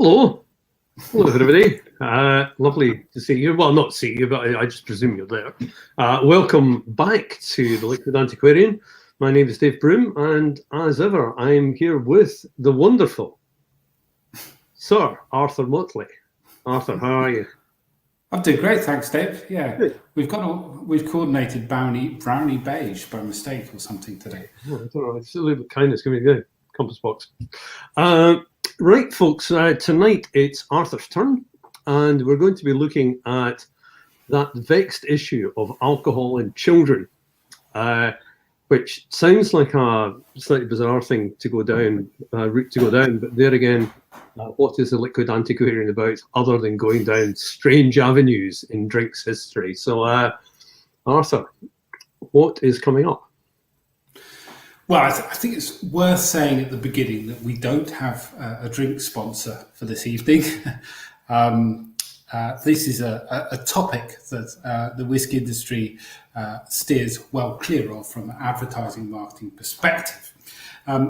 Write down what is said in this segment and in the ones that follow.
Hello. Hello, everybody. Lovely to see you. Well, not see you, but I just presume you're there. Welcome back to the Liquid Antiquarian. My name is Dave Broom, and as ever, I'm here with the wonderful Sir Arthur Motley. Arthur, how are you? I'm doing great, thanks, Dave. Yeah, good. We've coordinated brownie beige by mistake or something today. Oh, I don't know. It's a little bit kindness. Give me the compass box. Right, folks. Tonight it's Arthur's turn, and we're going to be looking at that vexed issue of alcohol in children, which sounds like a slightly bizarre thing to go down, route to go down. But there again, what is the Liquid Antiquarian about other than going down strange avenues in drinks history? So, Arthur, what is coming up? Well, I think it's worth saying at the beginning that we don't have a drink sponsor for this evening. This is a topic that the whiskey industry steers well clear of from an advertising marketing perspective.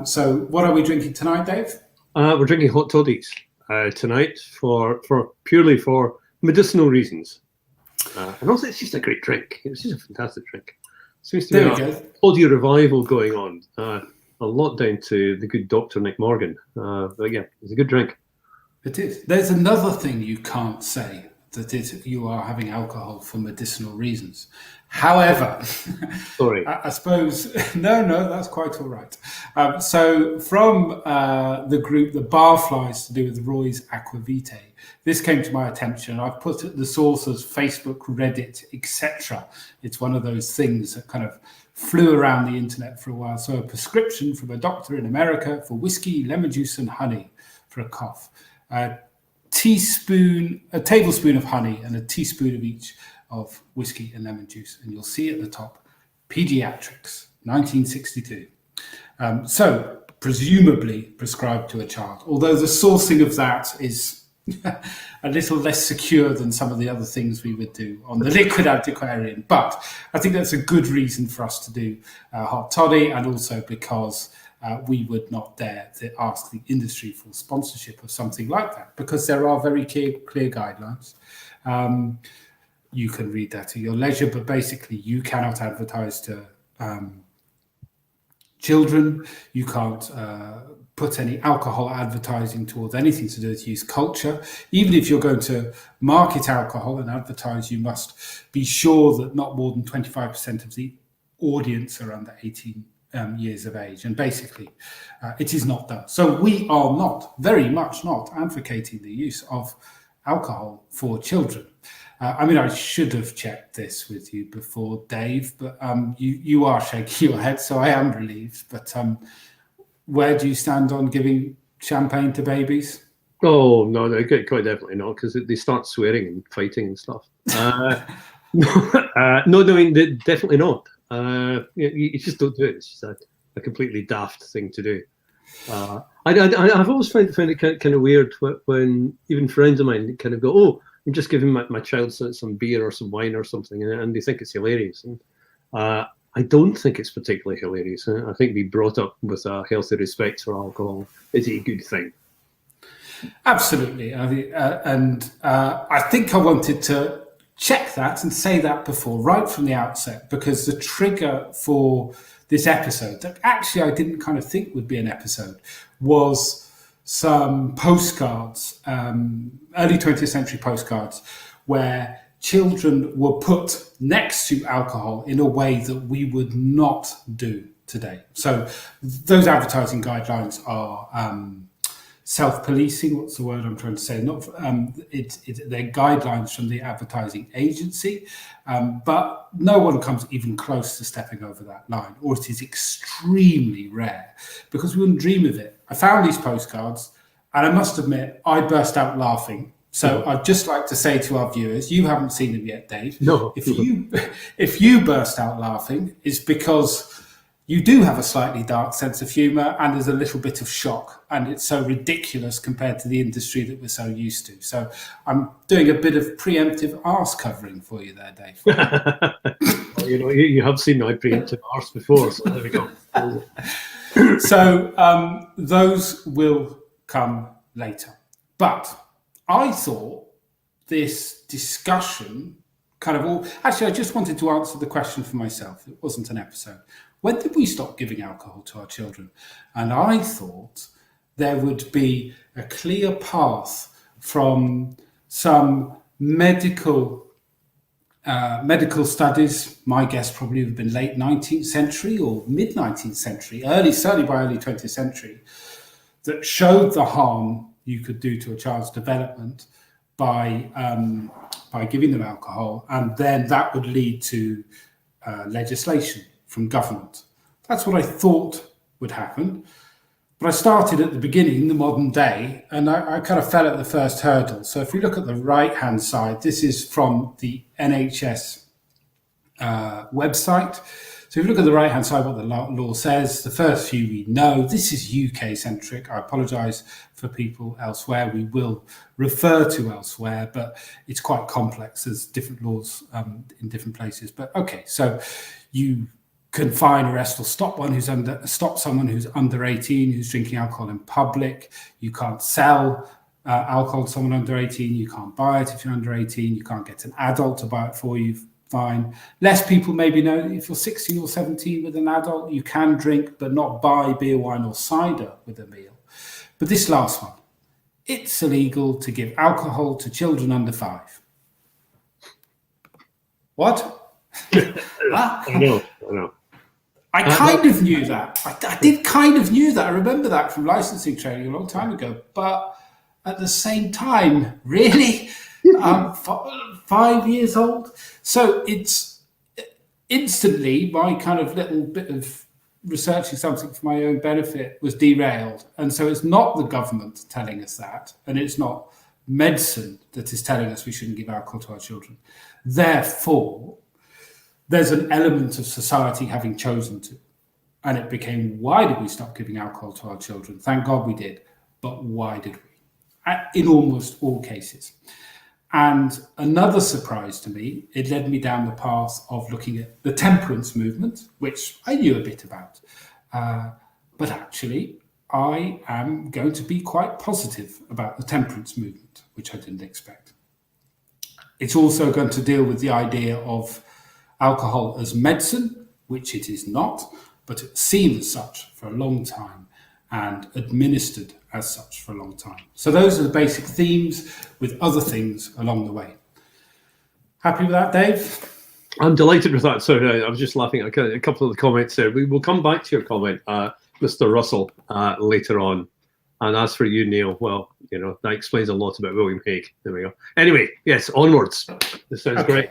So what are we drinking tonight, Dave? We're drinking hot toddies tonight for purely for medicinal reasons. And also, it's just a great drink. It's just a fantastic drink. Seems to be a audio revival going on. A lot down to the good Dr. Nick Morgan. But yeah, it's a good drink. It is. There's another thing you can't say, that is, you are having alcohol for medicinal reasons. However, sorry, I suppose, no, that's quite all right. So from the group, the Barflies, to do with Roy's Aquavitae, this came to my attention. I've put the sources, Facebook, Reddit, etc. It's one of those things that kind of flew around the internet for a while. So a prescription from a doctor in America for whiskey, lemon juice, and honey for a cough. A tablespoon of honey and a teaspoon of each of whiskey and lemon juice. And you'll see at the top, Pediatrics, 1962. So presumably prescribed to a child, although the sourcing of that is a little less secure than some of the other things we would do on the Liquid Antiquarian. But I think that's a good reason for us to do hot toddy, and also because we would not dare to ask the industry for sponsorship of something like that, because there are very clear guidelines. You can read that at your leisure, but basically you cannot advertise to children. You can't put any alcohol advertising towards anything to do with youth culture. Even if you're going to market alcohol and advertise, you must be sure that not more than 25% of the audience are under 18 years of age. And basically, it is not done. So we are very much not advocating the use of alcohol for children. I should have checked this with you before, Dave, but you are shaking your head, so I am relieved. But where do you stand on giving champagne to babies? Oh, no, quite definitely not, because they start swearing and fighting and stuff. Definitely not. You just don't do it. It's just a completely daft thing to do. I've always found it kind of weird when even friends of mine kind of go, "Oh, I'm just giving my child some beer or some wine or something," and they think it's hilarious. And I don't think it's particularly hilarious. I think being brought up with a healthy respect for alcohol is a good thing. Absolutely. I think I wanted to check that and say that before, right from the outset, because the trigger for this episode, that actually I didn't kind of think would be an episode, was some postcards, early 20th century postcards, where children were put next to alcohol in a way that we would not do today. So those advertising guidelines are self-policing. What's the word I'm trying to say? Not they're guidelines from the advertising agency, but no one comes even close to stepping over that line, or it is extremely rare, because we wouldn't dream of it. I found these postcards, and I must admit, I burst out laughing. So I'd just like to say to our viewers, you haven't seen them yet, Dave. No. If you burst out laughing, it's because you do have a slightly dark sense of humour, and there's a little bit of shock, and it's so ridiculous compared to the industry that we're so used to. So I'm doing a bit of preemptive arse covering for you there, Dave. Well, you have seen my preemptive arse before, so there we go. So those will come later. But I thought this discussion actually, I just wanted to answer the question for myself. It wasn't an episode. When did we stop giving alcohol to our children? And I thought there would be a clear path from some medical studies. My guess probably would have been late 19th century or mid 19th century, certainly by early 20th century, that showed the harm you could do to a child's development by giving them alcohol, and then that would lead to legislation from government. That's what I thought would happen. But I started at the beginning, the modern day, and I kind of fell at the first hurdle. So if we look at the right-hand side, this is from the NHS website. So if you look at the right-hand side, what the law says, the first few we know, this is UK-centric. I apologise for people elsewhere. We will refer to elsewhere, but it's quite complex. There's different laws in different places. But okay, so you can fine, arrest, or stop someone who's under 18 who's drinking alcohol in public. You can't sell alcohol to someone under 18. You can't buy it if you're under 18. You can't get an adult to buy it for you. Fine. Less people maybe know that if you're 16 or 17 with an adult, you can drink but not buy beer, wine, or cider with a meal. But this last one, it's illegal to give alcohol to children under 5. What? I know. I kind of knew that. I did kind of knew that. I remember that from licensing training a long time ago. But at the same time, really? 5 years old? So it's instantly my kind of little bit of researching something for my own benefit was derailed. And so it's not the government telling us that, and it's not medicine that is telling us we shouldn't give alcohol to our children. Therefore, there's an element of society having chosen to. And it became, why did we stop giving alcohol to our children? Thank God we did. But why did we? In almost all cases. And another surprise to me, it led me down the path of looking at the temperance movement, which I knew a bit about. But actually, I am going to be quite positive about the temperance movement, which I didn't expect. It's also going to deal with the idea of alcohol as medicine, which it is not, but it's seen as such for a long time and administered as such for a long time. So those are the basic themes with other things along the way. Happy with that, Dave? I'm delighted with that. Sorry, I was just laughing at a couple of the comments there. We will come back to your comment, Mr. Russell, later on. And as for you, Neil, well, that explains a lot about William Hague. There we go. Anyway, yes, onwards. This sounds great.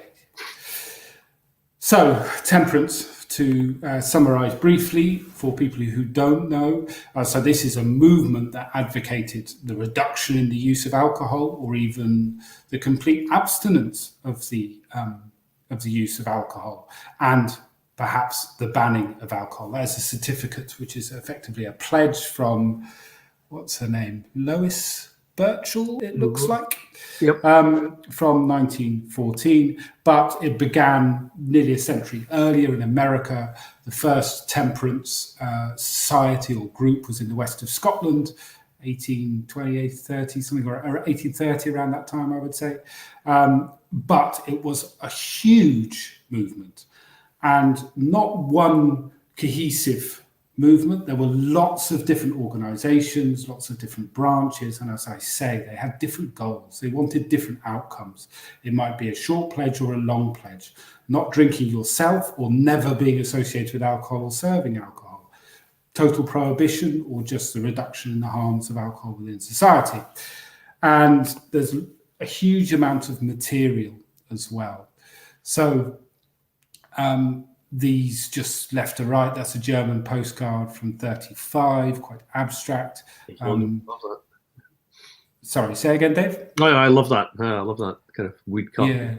So, temperance, to summarise briefly for people who don't know. So this is a movement that advocated the reduction in the use of alcohol, or even the complete abstinence of the use of alcohol, and perhaps the banning of alcohol. There's a certificate, which is effectively a pledge from, what's her name? Lois Birchall, it looks like, yep. From 1914, but it began nearly a century earlier in America. The first temperance society or group was in the west of Scotland, 1828, 30, something, or 1830, around that time, I would say. But it was a huge movement and not one cohesive movement. There were lots of different organizations, lots of different branches, and as I say, they had different goals. They wanted different outcomes. It might be a short pledge or a long pledge, not drinking yourself or never being associated with alcohol or serving alcohol, total prohibition, or just the reduction in the harms of alcohol within society. And there's a huge amount of material as well. So these just left to right, that's a German postcard from 35, quite abstract. Sorry, say again, Dave? No, I love that. I love that kind of woodcut.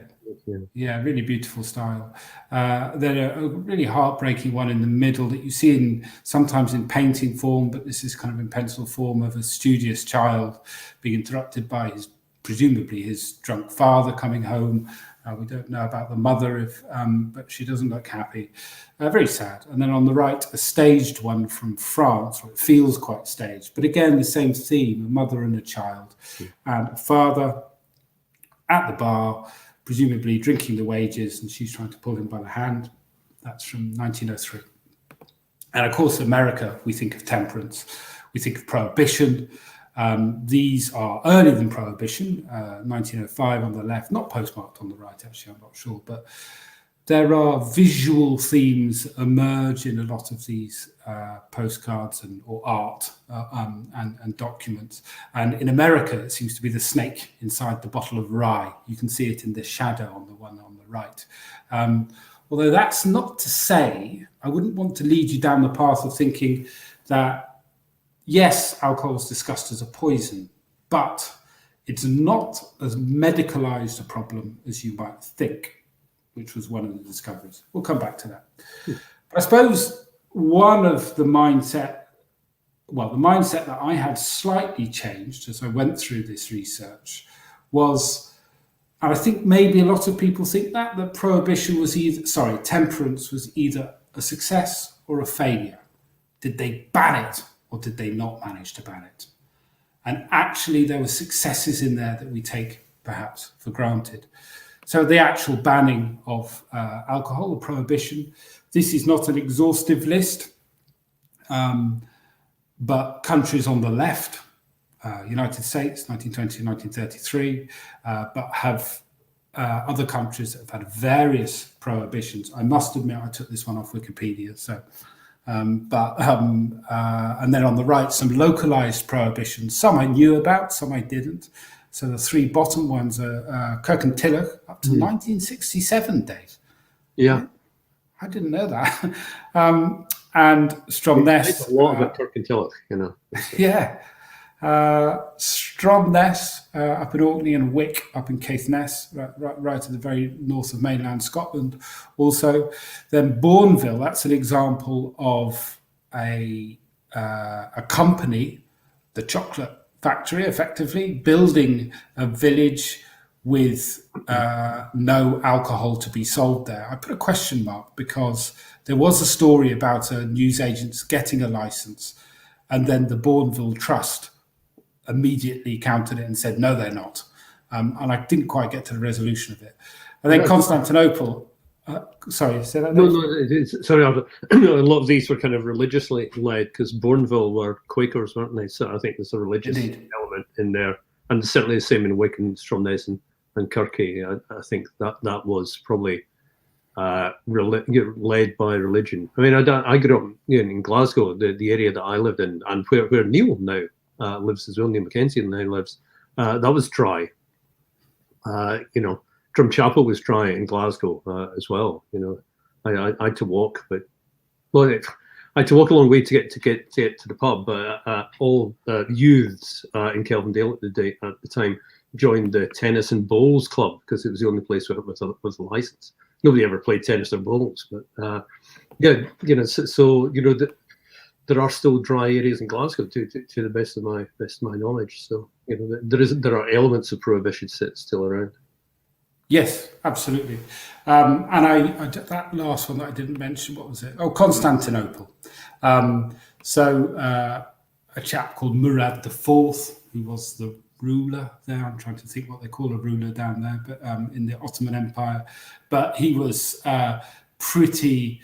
Yeah, really beautiful style. Then a really heartbreaking one in the middle that you see sometimes in painting form, but this is kind of in pencil form, of a studious child being interrupted by his presumably his drunk father coming home. We don't know about the mother, but she doesn't look happy. Very sad. And then on the right, a staged one from France, where it feels quite staged. But again, the same theme, a mother and a child. And a father at the bar, presumably drinking the wages, and she's trying to pull him by the hand. That's from 1903. And of course, America, we think of temperance, we think of prohibition. These are earlier than prohibition, 1905 on the left, not postmarked on the right, actually, I'm not sure. But there are visual themes emerge in a lot of these postcards or art and documents. And in America, it seems to be the snake inside the bottle of rye. You can see it in the shadow on the one on the right. Although that's not to say, I wouldn't want to lead you down the path of thinking that, yes, alcohol is discussed as a poison, but it's not as medicalized a problem as you might think, which was one of the discoveries. We'll come back to that. But I suppose one of the mindset that I had slightly changed as I went through this research was, and I think maybe a lot of people think that temperance was either a success or a failure. Did they ban it or did they not manage to ban it? And actually there were successes in there that we take perhaps for granted. So the actual banning of alcohol or prohibition, this is not an exhaustive list, but countries on the left, United States, 1920 and 1933, but have other countries that have had various prohibitions. I must admit, I took this one off Wikipedia. So, and then on the right, some localized prohibitions. Some I knew about, some I didn't. So the three bottom ones are Kirk-and-Tillich up to 1967, Dave. Yeah. I didn't know that. And Stromness. A lot about Kirk-and-Tillich, you know. Yeah. Stromness up in Orkney and Wick up in Caithness, right at the very north of mainland Scotland also. Then Bourneville, that's an example of a company, the chocolate factory, effectively building a village with no alcohol to be sold there. I put a question mark because there was a story about a newsagent getting a license, and then the Bourneville Trust immediately countered it and said, no, they're not. And I didn't quite get to the resolution of it. And then Constantinople, sorry, say that? No, sorry, a lot of these were kind of religiously led because Bourneville were Quakers, weren't they? So I think there's a religious element in there. And certainly the same in Wick and Stromness and Kirky. I think that was probably led by religion. I mean, I grew up in Glasgow, the area that I lived in, and where Neil now lives as well, Neil Mackenzie now lives. That was dry. Drumchapel was dry in Glasgow as well. I had to walk, I had to walk a long way to get to the pub. But all youths in Kelvindale at the time joined the tennis and bowls club because it was the only place with a license. Nobody ever played tennis or bowls, but there are still dry areas in Glasgow to the best of my knowledge. So there are elements of prohibition still around. Yes, absolutely. And I that last one that I didn't mention, what was it? Oh, Constantinople. So a chap called Murad IV, who was the ruler there. I'm trying to think what they call a ruler down there, but in the Ottoman Empire. But he was pretty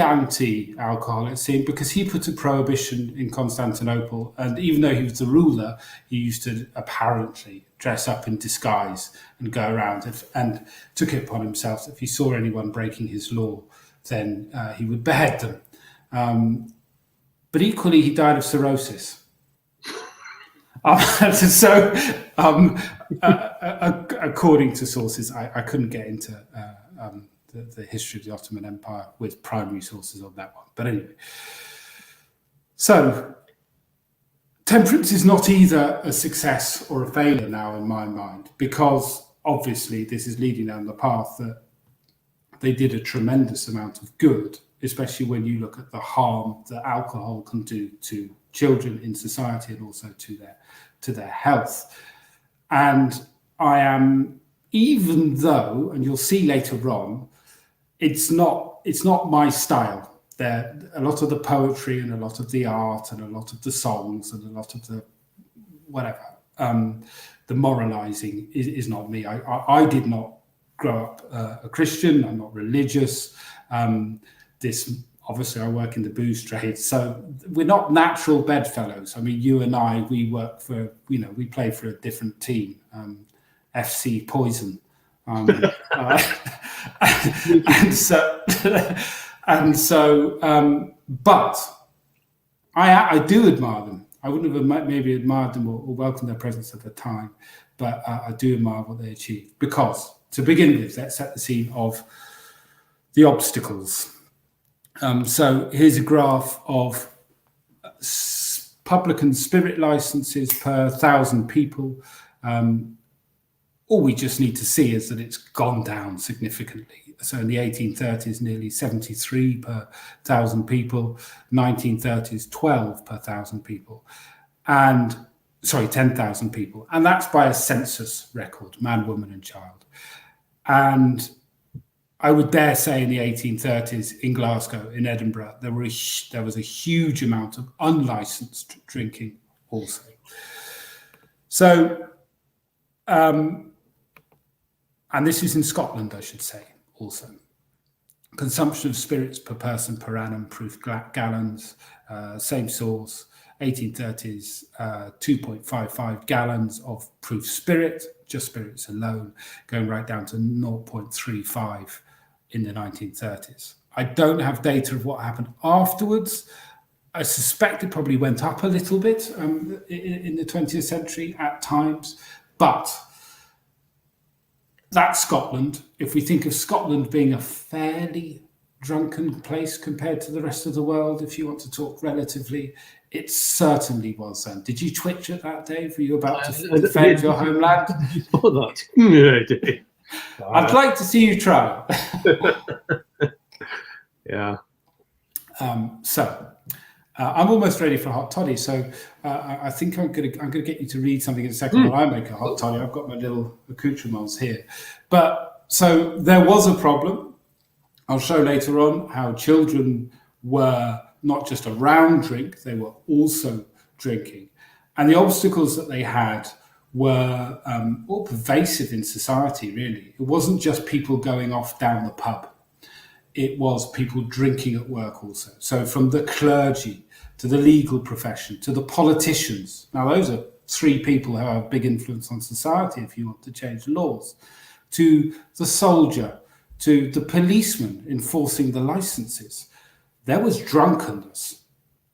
anti-alcohol, it seemed, because he put a prohibition in Constantinople. And even though he was the ruler, he used to apparently dress up in disguise and go around and took it upon himself that if he saw anyone breaking his law, then he would behead them. But equally, he died of cirrhosis. According to sources, I couldn't get into the history of the Ottoman Empire with primary sources on that one. But anyway, so temperance is not either a success or a failure now in my mind, because obviously this is leading down the path that they did a tremendous amount of good, especially when you look at the harm that alcohol can do to children in society and also to their to their health. And I am, even though, and you'll see later on, it's not my style. There, a lot of the poetry and a lot of the art and a lot of the songs and a lot of the whatever, the moralizing is not me. I did not grow up a Christian. I'm not religious. Obviously, I work in the booze trade, so we're not natural bedfellows. I mean, you and I, we work for, we play for a different team, FC Poison, and so, but I do admire them. I wouldn't have maybe admired them or welcomed their presence at the time, but I do admire what they achieved. Because to begin with, let's set the scene of the obstacles. So here's a graph of publican spirit licenses per 1,000 people. All we just need to see is that it's gone down significantly. So in the 1830s, nearly 73 per 1,000 people, 1930s, 12 per 1,000 people, 10,000 people. And that's by a census record, man, woman, and child. And I would dare say in the 1830s in Glasgow, in Edinburgh, there was a huge amount of unlicensed drinking also. So, and this is in Scotland, I should say, also. Consumption of spirits per person per annum, proof gallons, same source, 1830s, 2.55 gallons of proof spirit, just spirits alone, going right down to 0.35 in the 1930s. I don't have data of what happened afterwards. I suspect it probably went up a little bit in the 20th century at times, but that's Scotland. If we think of Scotland being a fairly drunken place compared to the rest of the world, if you want to talk relatively, it certainly was then. Did you twitch at that, Dave? Were you about to defend your homeland? You saw that? Yeah, I did. I'd like to see you try. Yeah. I'm almost ready for a hot toddy. So I think I'm gonna get you to read something in a second while I make a hot toddy. I've got my little accoutrements here. But so there was a problem. I'll show later on how children were not just around drink, they were also drinking. And the obstacles that they had were all pervasive in society, really. It wasn't just people going off down the pub. It was people drinking at work also. So from the clergy to the legal profession to the politicians. Now, those are three people who have a big influence on society if you want to change laws. To the soldier, to the policeman enforcing the licenses. There was drunkenness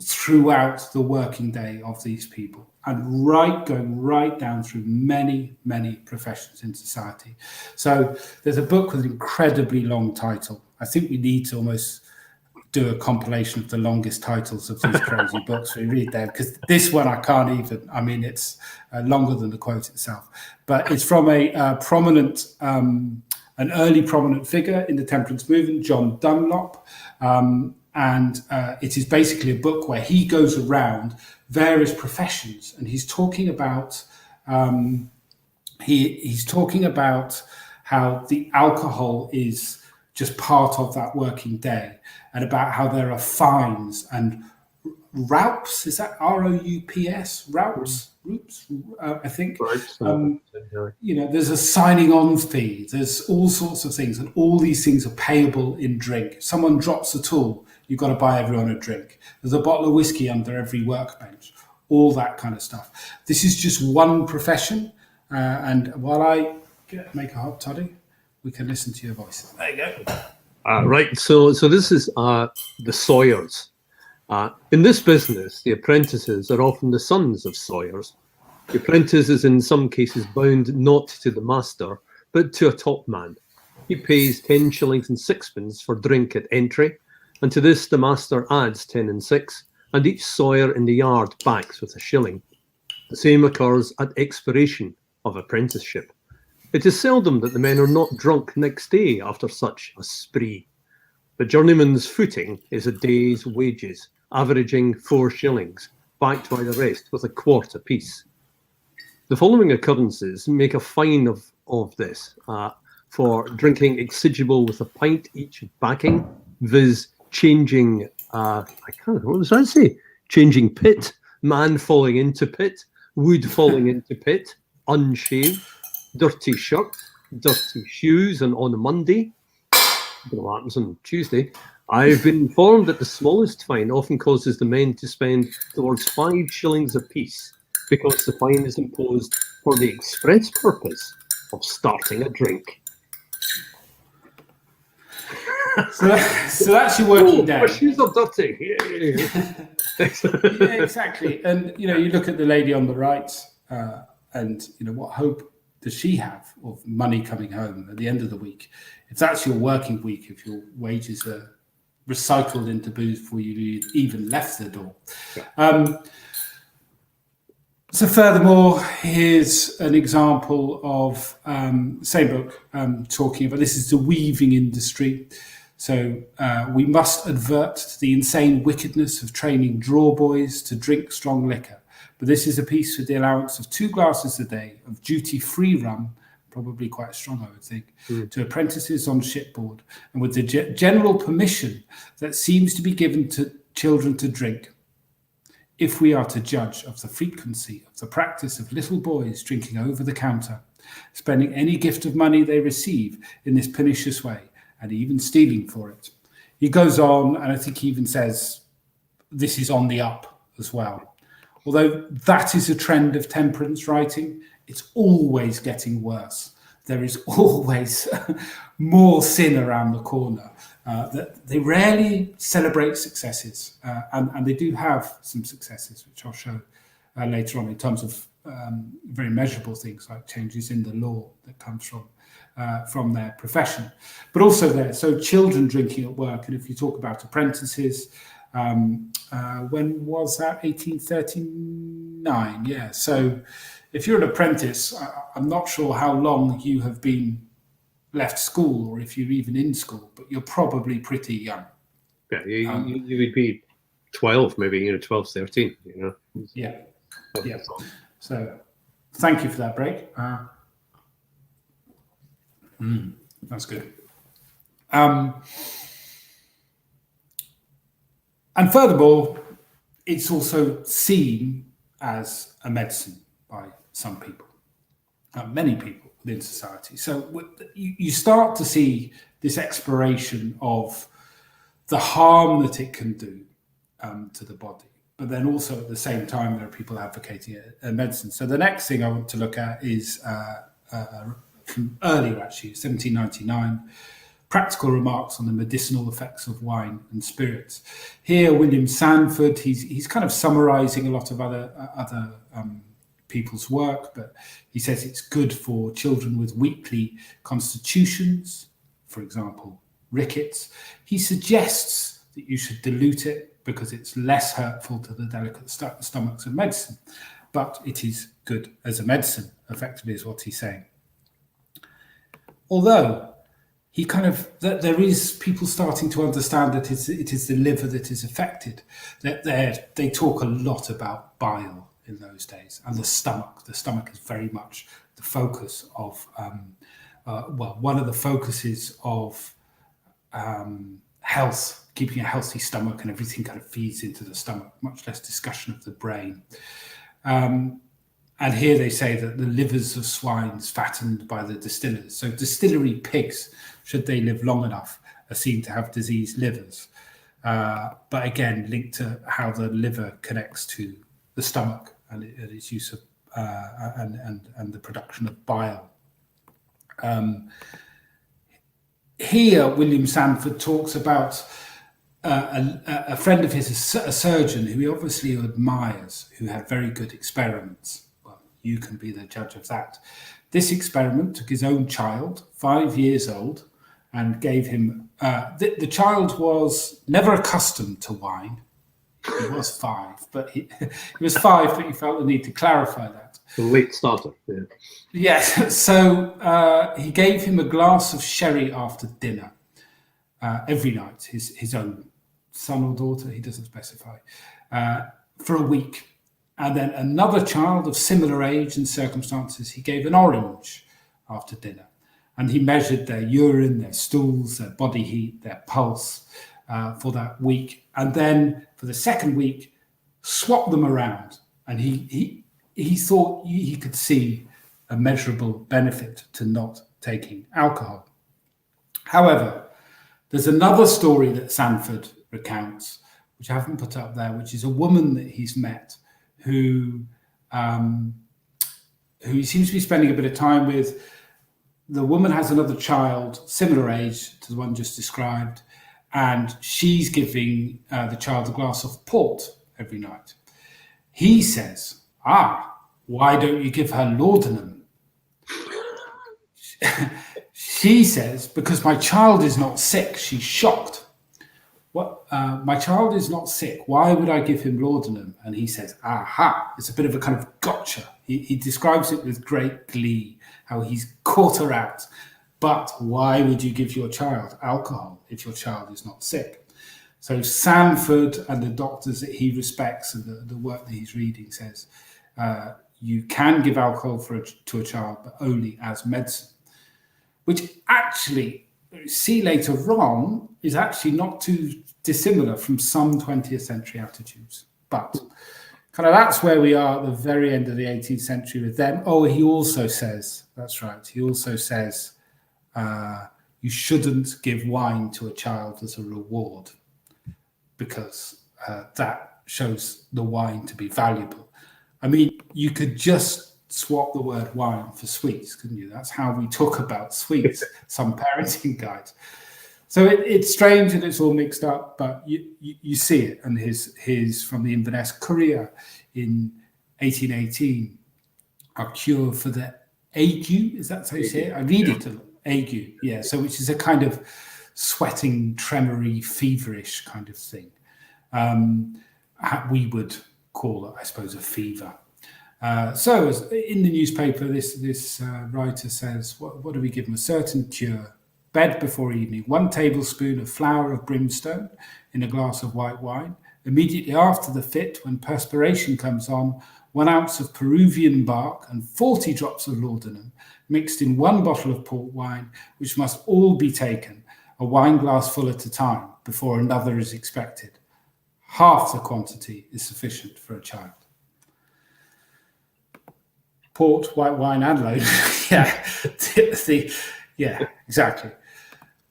throughout the working day of these people, and going right down through many, many professions in society. So there's a book with an incredibly long title. I think we need to almost do a compilation of the longest titles of these crazy books we read there, because this one I can't even, I mean, it's longer than the quote itself. But it's from a prominent, an early prominent figure in the temperance movement, John Dunlop. And it is basically a book where he goes around various professions, and he's talking about he's talking about how the alcohol is just part of that working day, and about how there are fines and roups. Is that ROUPS? Roups, I think. Right. There's a signing on fee. There's all sorts of things, and all these things are payable in drink. If someone drops a tool, you've got to buy everyone a drink. There's a bottle of whiskey under every workbench, all that kind of stuff. This is just one profession. And while I make a hot toddy, we can listen to your voices. There you go. Right. So this is the sawyers. In this business, the apprentices are often the sons of sawyers. The apprentice is in some cases bound not to the master, but to a top man. He pays 10 shillings and sixpence for drink at entry, and to this the master adds 10 and 6, and each sawyer in the yard backs with a shilling. The same occurs at expiration of apprenticeship. It is seldom that the men are not drunk next day after such a spree. The journeyman's footing is a day's wages, averaging 4 shillings, backed by the rest with a quart apiece. The following occurrences make a fine of this for drinking exigible with a pint each of backing, viz. Changing, I can't know, what does that say? Changing pit, man falling into pit, wood falling into pit, unshaved, dirty shirt, dirty shoes, and on a Monday, I don't know what happens on Tuesday. I've been informed that the smallest fine often causes the men to spend towards 5 shillings apiece, because the fine is imposed for the express purpose of starting a drink. So that's your working day. My shoes are dirty. Yeah, exactly. And you look at the lady on the right, and what hope does she have of money coming home at the end of the week? If that's your working week, if your wages are recycled into booze before you even left the door. Yeah. So furthermore, here's an example of same book talking about, this is the weaving industry. So we must advert to the insane wickedness of training draw boys to drink strong liquor. But this is a piece with the allowance of 2 glasses a day of duty-free rum, probably quite strong, I would think, to apprentices on shipboard, and with the general permission that seems to be given to children to drink. If we are to judge of the frequency of the practice of little boys drinking over the counter, spending any gift of money they receive in this pernicious way, and even stealing for it. He goes on, and I think he even says this is on the up as well. Although that is a trend of temperance writing, it's always getting worse. There is always more sin around the corner. That they rarely celebrate successes, and they do have some successes, which I'll show later on in terms of very measurable things like changes in the law that comes from their profession, but also there. So children drinking at work, and if you talk about apprentices, when was that? 1839. Yeah. So if you're an apprentice, I'm not sure how long you have been left school, or if you're even in school, but you're probably pretty young. Yeah, you would be 12, maybe, 12, 13, Yeah. Yeah. So thank you for that break. That's good. And furthermore, it's also seen as a medicine by some people, many people within society. So you start to see this exploration of the harm that it can do to the body. But then also at the same time, there are people advocating a medicine. So the next thing I want to look at is from earlier, actually, 1799, Practical Remarks on the Medicinal Effects of Wine and Spirits. Here, William Sanford, he's kind of summarising a lot of other people's work, but he says it's good for children with weakly constitutions, for example, rickets. He suggests that you should dilute it because it's less hurtful to the delicate stomachs of medicine, but it is good as a medicine, effectively, is what he's saying. Although that there is people starting to understand that it is the liver that is affected. That they talk a lot about bile in those days, and the stomach. The stomach is very much the focus of one of the focuses of health. Keeping a healthy stomach, and everything kind of feeds into the stomach. Much less discussion of the brain. And here they say that the livers of swines fattened by the distillers. So distillery pigs, should they live long enough, are seen to have diseased livers. But again, linked to how the liver connects to the stomach and its use of and the production of bile. Here, William Sanford talks about a friend of his, a surgeon who he obviously admires, who had very good experiments. You can be the judge of that. This experiment took his own child, 5 years old, and gave him... the child was never accustomed to wine. He was 5, but he was 5, but he felt the need to clarify that. A late starter, yeah. Yes, so he gave him a glass of sherry after dinner every night, his own son or daughter, he doesn't specify, for a week. And then another child of similar age and circumstances, he gave an orange after dinner. And he measured their urine, their stools, their body heat, their pulse for that week. And then for the second week, swapped them around. And he thought he could see a measurable benefit to not taking alcohol. However, there's another story that Sanford recounts, which I haven't put up there, which is a woman that he's met who he seems to be spending a bit of time with. The woman has another child, similar age to the one just described, and she's giving the child a glass of port every night. He says, why don't you give her laudanum? She says, because my child is not sick. She's shocked. What? My child is not sick. Why would I give him laudanum? And he says, it's a bit of a kind of gotcha. He describes it with great glee, how he's caught her out. But why would you give your child alcohol if your child is not sick? So Sanford and the doctors that he respects and the work that he's reading says, you can give alcohol to a child, but only as medicine, which actually, see later on, is actually not too dissimilar from some 20th century attitudes. But kind of that's where we are at the very end of the 18th century with them. He also says, that's right, he also says, you shouldn't give wine to a child as a reward because that shows the wine to be valuable. I mean, you could just swap the word wine for sweets, couldn't you? That's how we talk about sweets, some parenting guides. So it's strange and it's all mixed up, but you see it. And his from the Inverness Courier in 1818, a cure for the ague, is that how you say it? I read it, ague, yeah. So which is a kind of sweating, tremory, feverish kind of thing. We would call it, I suppose, a fever. So as in the newspaper, this writer says, what do we give him? A certain cure. Bed before evening, 1 tablespoon of flour of brimstone in a glass of white wine. Immediately after the fit, when perspiration comes on, 1 ounce of Peruvian bark and 40 drops of laudanum mixed in 1 bottle of port wine, which must all be taken, a wine glass full at a time, before another is expected. Half the quantity is sufficient for a child. Port, white wine, and laudanum. Yeah, exactly.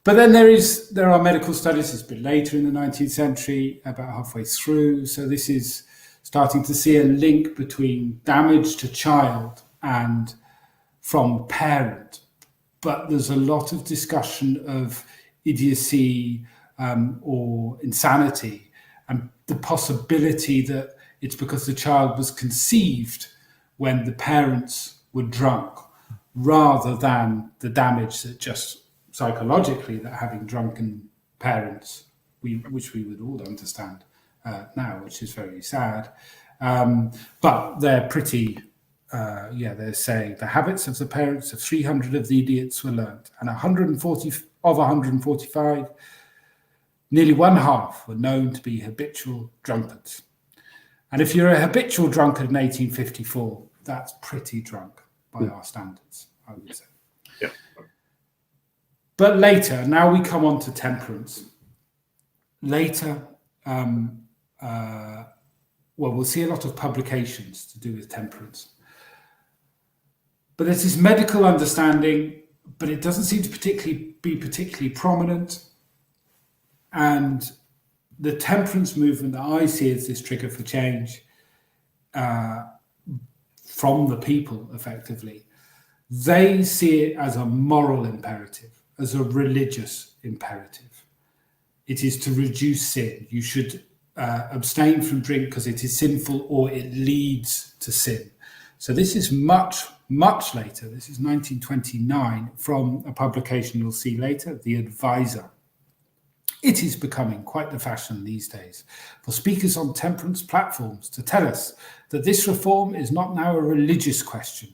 But then there are medical studies. It's a bit later in the 19th century, about halfway through. So this is starting to see a link between damage to child and from parent. But there's a lot of discussion of idiocy or insanity and the possibility that it's because the child was conceived when the parents were drunk, rather than the damage that just psychologically that having drunken parents, which we would all understand now, which is very sad. But they're pretty, they're saying the habits of the parents of 300 of the idiots were learnt, and 140 of 145, nearly 1/2 were known to be habitual drunkards. And if you're a habitual drunkard in 1854, that's pretty drunk by our standards, I would say. Yeah. But later, now we come on to temperance. Later, we'll see a lot of publications to do with temperance. But there's this medical understanding, but it doesn't seem to be particularly prominent. And the temperance movement that I see as this trigger for change from the people, effectively, they see it as a moral imperative, as a religious imperative. It is to reduce sin. You should abstain from drink because it is sinful or it leads to sin. So this is much, much later. This is 1929 from a publication you'll see later, The Advisor. It is becoming quite the fashion these days for speakers on temperance platforms to tell us that this reform is not now a religious question.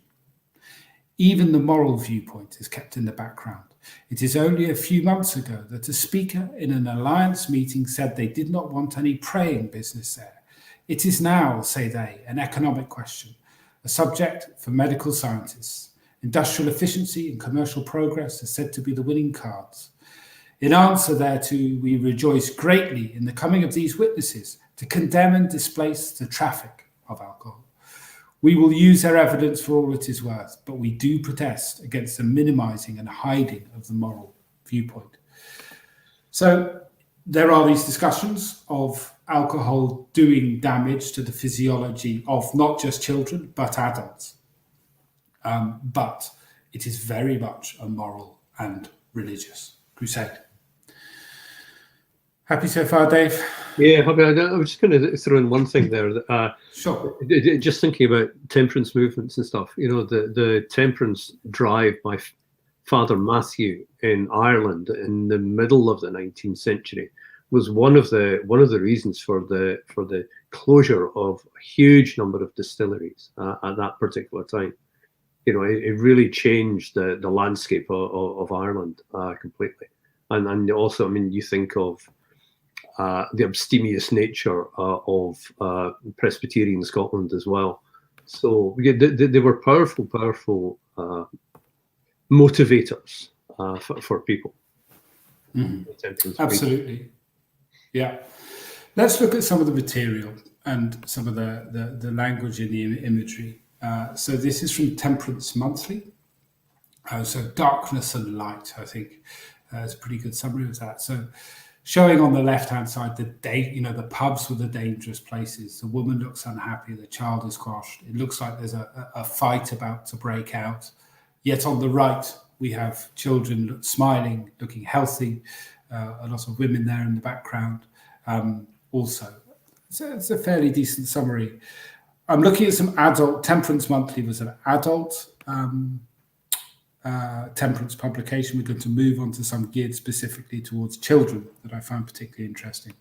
Even the moral viewpoint is kept in the background. It is only a few months ago that a speaker in an alliance meeting said they did not want any praying business there. It is now, say they, an economic question, a subject for medical scientists. Industrial efficiency and commercial progress are said to be the winning cards. In answer thereto, we rejoice greatly in the coming of these witnesses to condemn and displace the traffic of alcohol. We will use their evidence for all it is worth, but we do protest against the minimizing and hiding of the moral viewpoint. So there are these discussions of alcohol doing damage to the physiology of not just children, but adults. But it is very much a moral and religious crusade. Happy so far, Dave? Yeah, happy. I was just going to throw in one thing there. Sure. Just thinking about temperance movements and stuff. The temperance drive by Father Matthew in Ireland in the middle of the 19th century was one of the reasons for the closure of a huge number of distilleries at that particular time. It really changed the landscape of Ireland completely. And also, I mean, you think of the abstemious nature of Presbyterian Scotland as well. So they were powerful motivators for people. Mm-hmm. Absolutely. Yeah. Let's look at some of the material and some of the language in the imagery. So this is from Temperance Monthly. So darkness and light, I think, is a pretty good summary of that. So showing on the left-hand side the pubs were the dangerous places. The woman looks unhappy. The child is crushed. It looks like there's a fight about to break out. Yet on the right, we have children smiling, looking healthy. A lot of women there in the background also. So it's a fairly decent summary. I'm looking at some adult. Temperance Monthly was an adult temperance publication. We're going to move on to some geared specifically towards children that I found particularly interesting.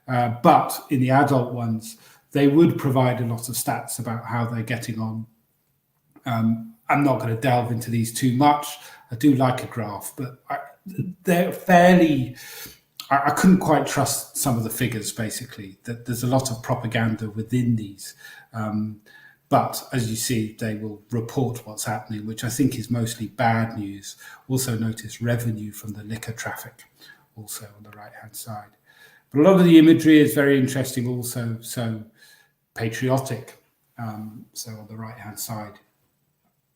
But in the adult ones, they would provide a lot of stats about how they're getting on. I'm not going to delve into these too much. I do like a graph, but they're fairly... I couldn't quite trust some of the figures, basically. That there's a lot of propaganda within these. But as you see, they will report what's happening, which I think is mostly bad news. Also notice revenue from the liquor traffic, also on the right-hand side. But a lot of the imagery is very interesting also, so patriotic. So on the right-hand side,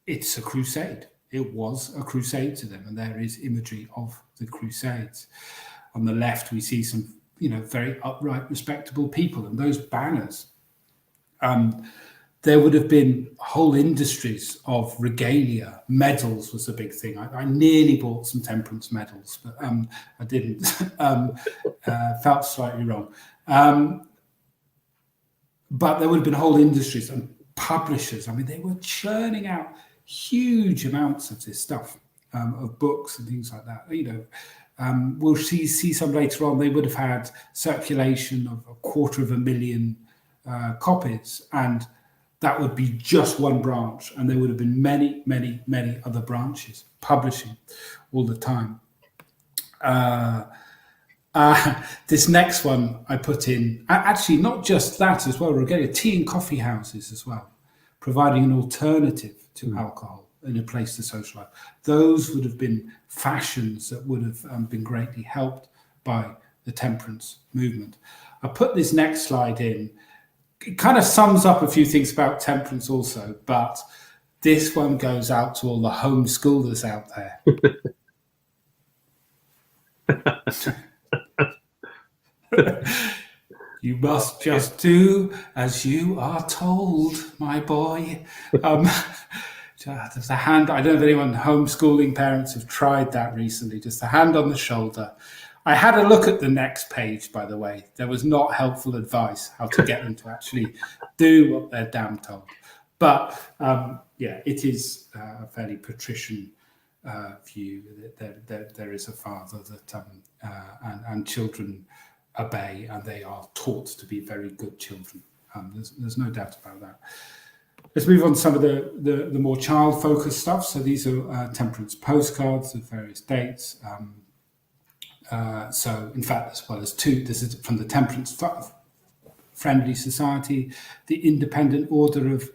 it's a crusade. It was a crusade to them, and there is imagery of the Crusades. On the left, we see some, very upright, respectable people, and those banners. There would have been whole industries of regalia. Medals was a big thing. I nearly bought some temperance medals, but I didn't. Felt slightly wrong. But there would have been whole industries and publishers. I mean, they were churning out huge amounts of this stuff, of books and things like that. We'll see some later on. They would have had circulation of 250,000 copies, and that would be just one branch, and there would have been many, many, many other branches publishing all the time. This next one I put in, actually not just that as well, we're getting tea and coffee houses as well, providing an alternative to alcohol in a place to socialize. Those would have been fashions that would have been greatly helped by the temperance movement. I put this next slide in. It kind of sums up a few things about temperance also, but this one goes out to all the homeschoolers out there. You must just do as you are told, my boy. There's a hand. I don't know if anyone homeschooling parents have tried that recently. Just a hand on the shoulder. I had a look at the next page, by the way. There was not helpful advice how to get them to actually do what they're damn told. But it is a fairly patrician view that there is a father that and children obey, and they are taught to be very good children. There's no doubt about that. Let's move on to some of the more child-focused stuff. So these are temperance postcards of various dates. So, in fact, as well as two, this is from the Temperance Friendly Society, the Independent Order of,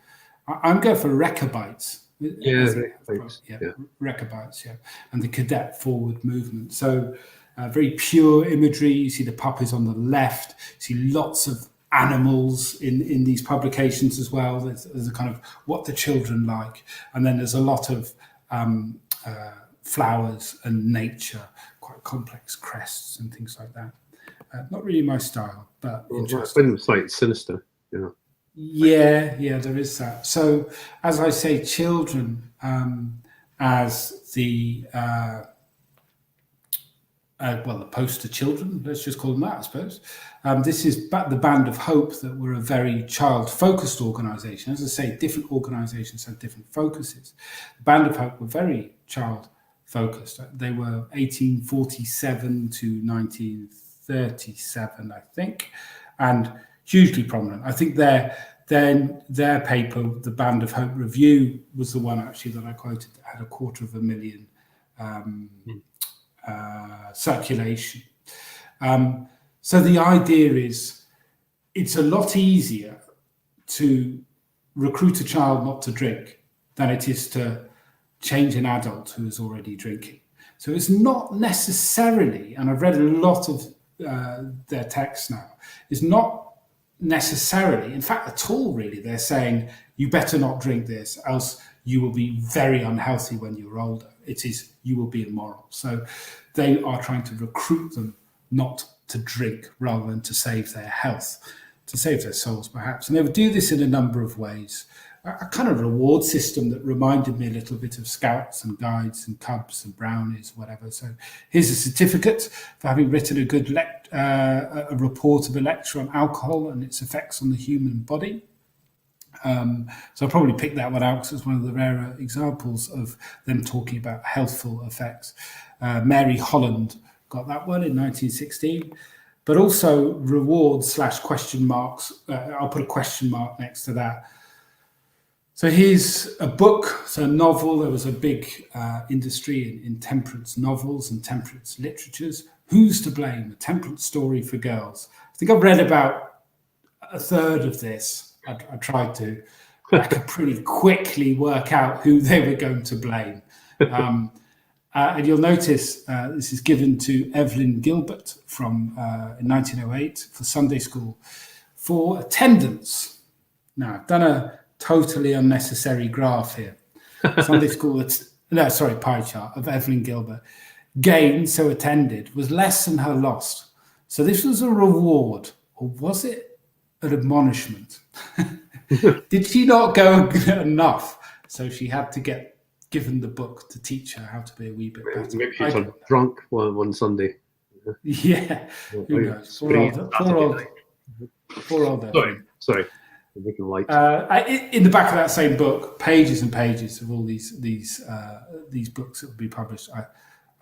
I'm going for Rechabites. Rechabites, and the Cadet Forward Movement. So very pure imagery. You see the puppies on the left. You see lots of animals in these publications as well. There's a kind of what the children like, and then there's a lot of flowers and nature, quite complex crests and things like that. Not really my style, but interesting. It's like sinister, you know. Yeah, there is that. So, as I say, children as the the poster children, let's just call them that, I suppose. This is the Band of Hope, that were a very child-focused organisation. As I say, different organisations have different focuses. The Band of Hope were very child-focused. They were 1847 to 1937, I think, and hugely prominent. I think their paper, the Band of Hope Review, was the one actually that I quoted that had 250,000 circulation. So the idea is it's a lot easier to recruit a child not to drink than it is to change an adult who is already drinking. So it's not necessarily, and I've read a lot of their texts now, it's not necessarily, in fact at all really, they're saying you better not drink this, else you will be very unhealthy when you're older. It is, you will be immoral. So they are trying to recruit them not to drink rather than to save their health, to save their souls perhaps. And they would do this in a number of ways. A kind of reward system that reminded me a little bit of Scouts and Guides and Cubs and Brownies, whatever. So here's a certificate for having written a good a report of a lecture on alcohol and its effects on the human body. So I'll probably pick that one out because it's one of the rarer examples of them talking about healthful effects. Mary Holland got that one in 1916. But also rewards / question marks. I'll put a question mark next to that. So here's a book, so a novel. There was a big industry in temperance novels and temperance literatures. Who's to Blame? A Temperance Story for Girls. I think I've read about a third of this. I tried to. I could pretty quickly work out who they were going to blame. And you'll notice this is given to Evelyn Gilbert from in 1908 for Sunday school for attendance. Now, I've done a totally unnecessary graph here. Sunday school, pie chart of Evelyn Gilbert. Gained, so attended, was less than her lost. So this was a reward, or was it an admonishment? Did she not go enough? So she had to get given the book to teach her how to be a wee bit better. Maybe she got drunk one Sunday. Yeah, who knows? Poor old Evelyn. Sorry. Making light. In the back of that same book, pages and pages of all these books that will be published. I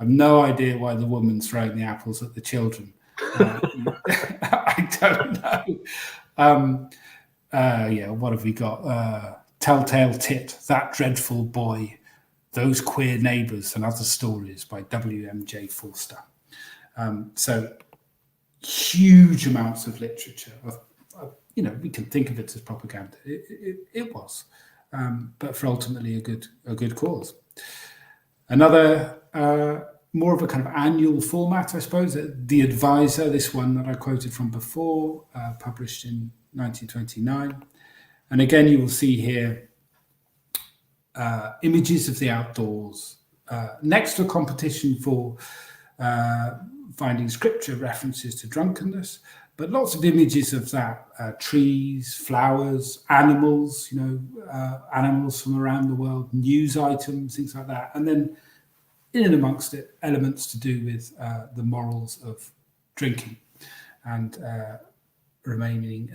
have no idea why the woman's throwing the apples at the children. I don't know. What have we got? Telltale Tit, That Dreadful Boy, Those Queer Neighbours and Other Stories by W.M.J. Forster. So huge amounts of literature. We can think of it as propaganda. It was, but for ultimately a good cause. Another more of a kind of annual format, I suppose. The Advisor, this one that I quoted from before, published in 1929, and again you will see here images of the outdoors next to a competition for finding scripture references to drunkenness. But lots of images of that, trees, flowers, animals, animals from around the world, news items, things like that. And then in and amongst it, elements to do with the morals of drinking and remaining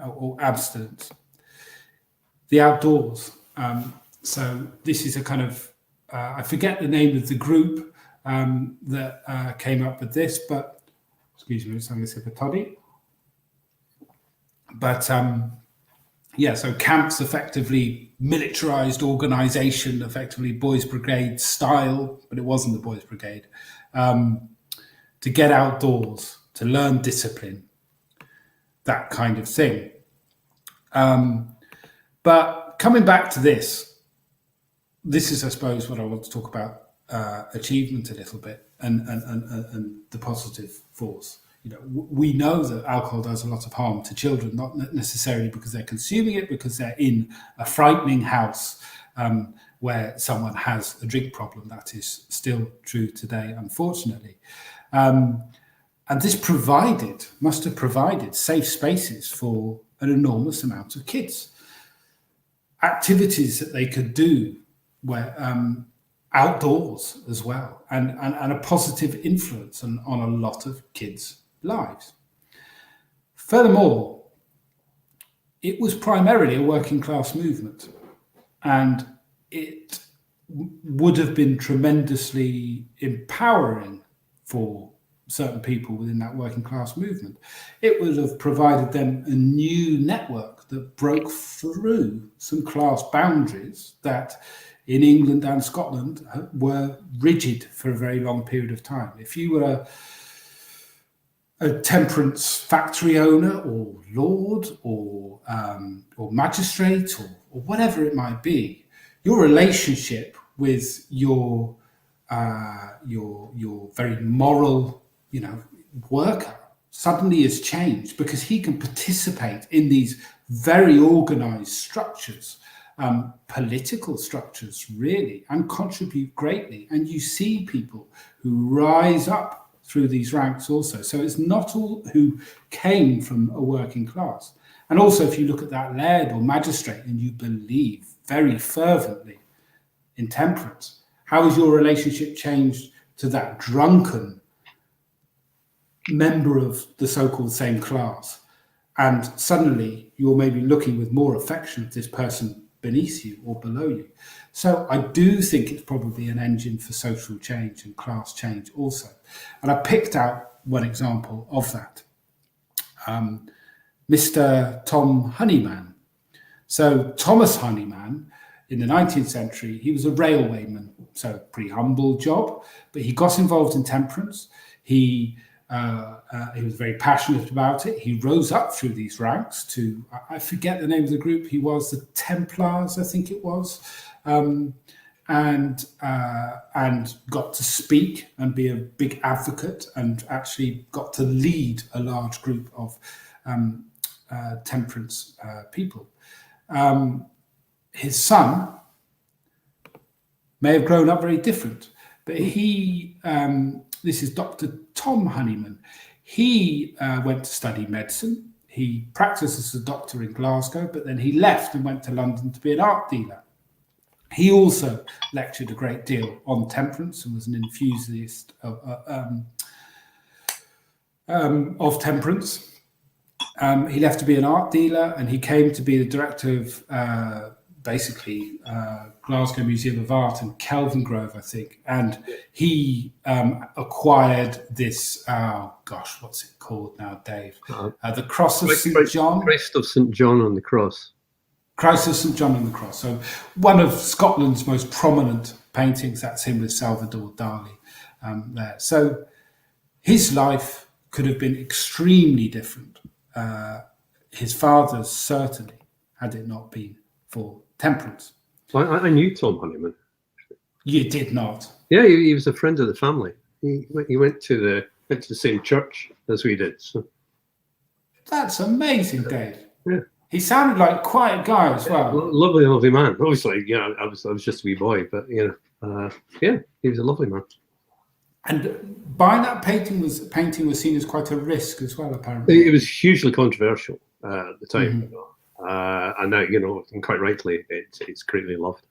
or abstinence. The outdoors. So this is a kind of, I forget the name of the group that came up with this, but excuse me, I'm having a sip of toddy. But so camps, effectively militarized organization, effectively Boys Brigade style, but it wasn't the Boys Brigade, to get outdoors, to learn discipline. that kind of thing. But coming back to this is, I suppose, what I want to talk about, achievement a little bit, and the positive force. We know that alcohol does a lot of harm to children, not necessarily because they're consuming it, because they're in a frightening house where someone has a drink problem. That is still true today, unfortunately. And this must have provided safe spaces for an enormous amount of kids. Activities that they could do where outdoors as well, and a positive influence on a lot of kids' lives. Furthermore, it was primarily a working class movement, and it would have been tremendously empowering for certain people within that working class movement. It would have provided them a new network that broke through some class boundaries that in England and Scotland were rigid for a very long period of time. If you were a temperance factory owner or lord or magistrate or whatever it might be, your relationship with your very moral, worker suddenly has changed, because he can participate in these very organized structures, political structures, really, and contribute greatly. And you see people who rise up through these ranks also. So it's not all who came from a working class. And also, if you look at that laird or magistrate and you believe very fervently in temperance, how has your relationship changed to that drunken member of the so-called same class? And suddenly you're maybe looking with more affection at this person beneath you or below you. So I do think it's probably an engine for social change and class change also. And I picked out one example of that. Mr. Tom Honeyman. So Thomas Honeyman, in the 19th century, he was a railwayman, so pretty humble job, but he got involved in temperance. He was very passionate about it. He rose up through these ranks to, I forget the name of the group he was, the Templars, I think it was, and got to speak and be a big advocate, and actually got to lead a large group of temperance people. His son may have grown up very different, but this is Dr. Tom Honeyman. He went to study medicine. He practiced as a doctor in Glasgow, but then he left and went to London to be an art dealer. He also lectured a great deal on temperance and was an enthusiast of temperance. He left to be an art dealer, and he came to be the director of Glasgow Museum of Art and Kelvin Grove, I think. And he acquired this, what's it called now, Dave? The Cross of St. John. Christ of St. John on the Cross. Christ of St. John on the Cross. So one of Scotland's most prominent paintings, that's him with Salvador Dali there. So his life could have been extremely different. His father's certainly, had it not been for temperance. I knew Tom Honeyman. You did not? Yeah, he was a friend of the family. He went to the same church as we did. So. That's amazing, Dave. Yeah. He sounded like quite a guy as well. Lovely man. Obviously, I was just a wee boy, but he was a lovely man. And buying that painting was seen as quite a risk as well, apparently. It was hugely controversial at the time. Mm-hmm. And now, and quite rightly, it's greatly loved.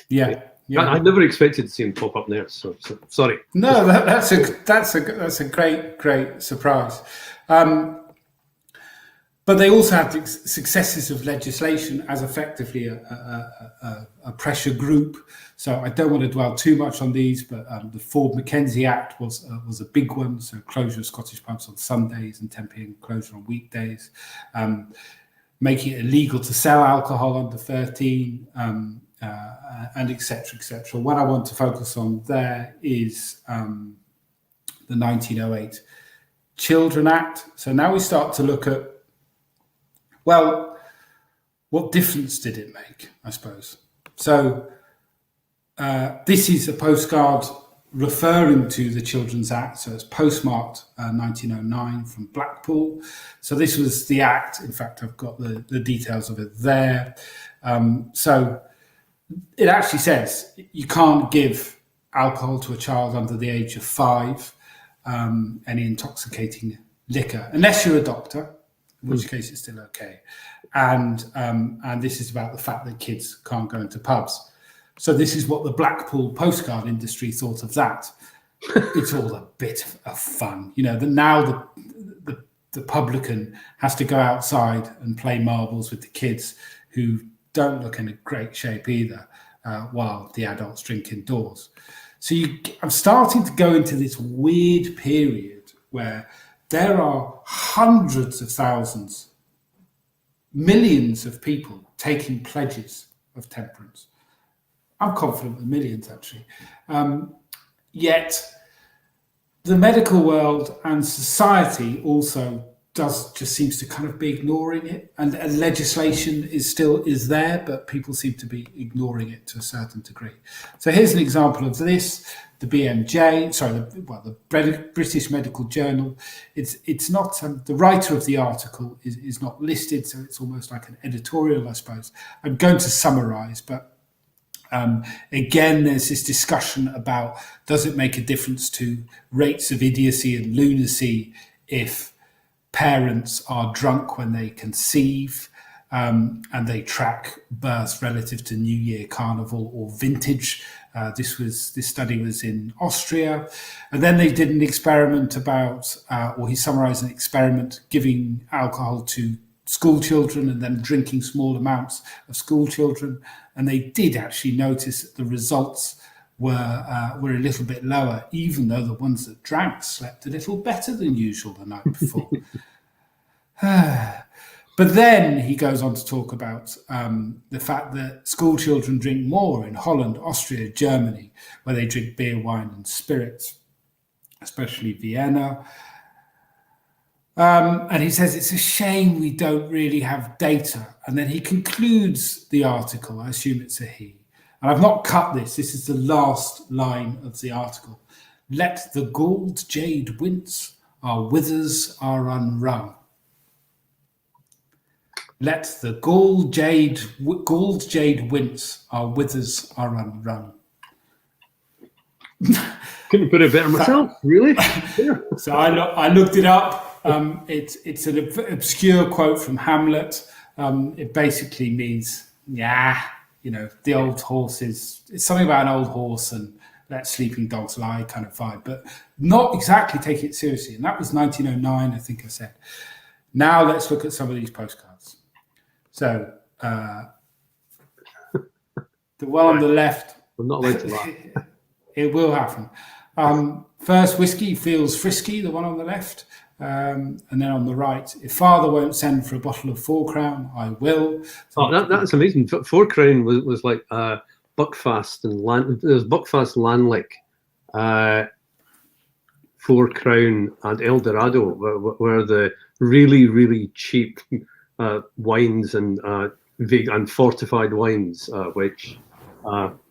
Yeah. I never expected to see him pop up there. So sorry. No, that's a great surprise. But they also had the successes of legislation as effectively a pressure group. So I don't want to dwell too much on these, but the Ford-Mackenzie Act was a big one. So closure of Scottish pubs on Sundays and 10 p.m. closure on weekdays, making it illegal to sell alcohol under 13, and et cetera. What I want to focus on there is the 1908 Children Act. So now we start to look at, well, what difference did it make, I suppose? So this is a postcard referring to the Children's Act. So it's postmarked 1909 from Blackpool. So this was the Act. In fact, I've got the details of it there. So it actually says you can't give alcohol to a child under the age of 5, any intoxicating liquor, unless you're a doctor, in which case it's still okay. And this is about the fact that kids can't go into pubs. So this is what the Blackpool postcard industry thought of that. It's all a bit of fun, now the publican has to go outside and play marbles with the kids who don't look in a great shape either, while the adults drink indoors. So I'm starting to go into this weird period where there are hundreds of thousands, millions of people taking pledges of temperance. I'm confident with millions, actually. Yet the medical world and society also just seems to kind of be ignoring it, and legislation is there, but people seem to be ignoring it to a certain degree. So here's an example of this: the BMJ, the British Medical Journal. It's not the writer of the article is not listed, so it's almost like an editorial, I suppose. I'm going to summarise, but again, there's this discussion about, does it make a difference to rates of idiocy and lunacy if parents are drunk when they conceive, and they track births relative to New Year, Carnival, or vintage. This study was in Austria, and then they did an experiment about, or he summarised an experiment giving alcohol to school children and then drinking small amounts of school children, and they did actually notice that the results were a little bit lower, even though the ones that drank slept a little better than usual the night before. But then he goes on to talk about the fact that school children drink more in Holland, Austria, Germany, where they drink beer, wine, and spirits, especially Vienna. And he says it's a shame we don't really have data. And then he concludes the article. I assume it's a he. And I've not cut this. This is the last line of the article. Let the galled jade wince, our withers are unwrung. Let the galled jade wince, our withers are unwrung. Couldn't put it better myself, really. Yeah. So I looked it up. It's an obscure quote from Hamlet. It basically means, the old horses. It's something about an old horse and let sleeping dogs lie kind of vibe, but not exactly taking it seriously. And that was 1909, I think I said. Now let's look at some of these postcards. So the one on the left. I'm not allowed to laugh. It will happen. First, whiskey feels frisky, the one on the left. And then on the right, if father won't send for a bottle of 4 Crown, I will. So that's amazing. 4 Crown was like Buckfast and there's Buckfast and Lanlick, 4 Crown and El Dorado were the really, really cheap wines and fortified wines, which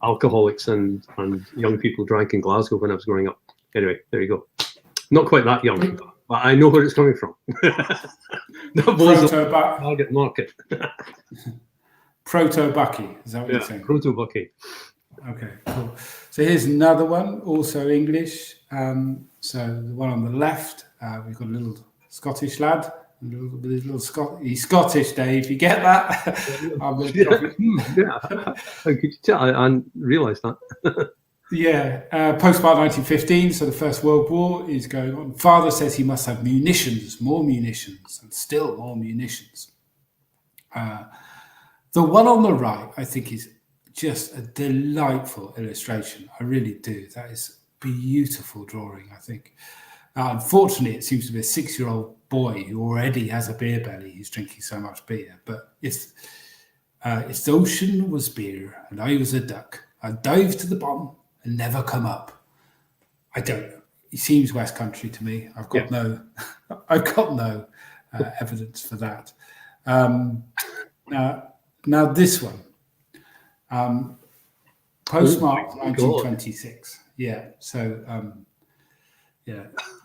alcoholics and young people drank in Glasgow when I was growing up. Anyway, there you go. Not quite that young, but I know where it's coming from. That was a target market. Proto-Bucky, is that what you're saying? Proto-Bucky. Okay, cool. So here's another one, also English. So the one on the left, we've got a little Scottish lad. He's Scottish, Dave. You get that? How could you tell? I realised that. Yeah, postmark 1915, so the First World War is going on. Father says he must have munitions, more munitions, and still more munitions. The one on the right, I think, is just a delightful illustration. I really do. That is beautiful drawing, I think. Unfortunately, it seems to be a 6-year-old boy who already has a beer belly. He's drinking so much beer. But if the ocean was beer and I was a duck, I'd dive to the bottom and never come up. I don't know. he seems West Country to me. I've got no evidence for that. Now this one, postmark 1926. Yeah. So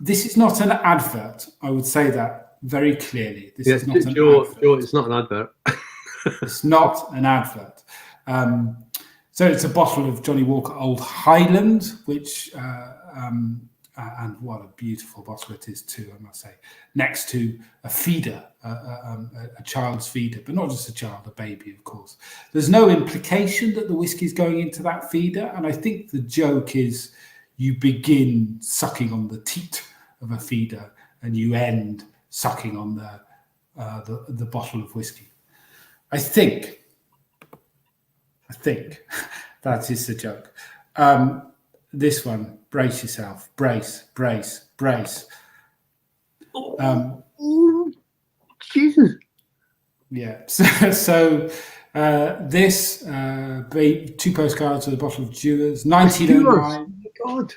this is not an advert. I would say that very clearly. This is not an advert. Joe, it's not an advert. It's not an advert. So it's a bottle of Johnny Walker Old Highland, which and what a beautiful bottle it is too, I must say. Next to a feeder, a child's feeder, but not just a child, a baby, of course. There's no implication that the whiskey is going into that feeder, and I think the joke is you begin sucking on the teat of a feeder and you end sucking on the bottle of whiskey. I think that is the joke. This one, brace yourself, brace. Jesus. Yeah. So this two postcards with a bottle of Dewar's, 1909. Oh my God.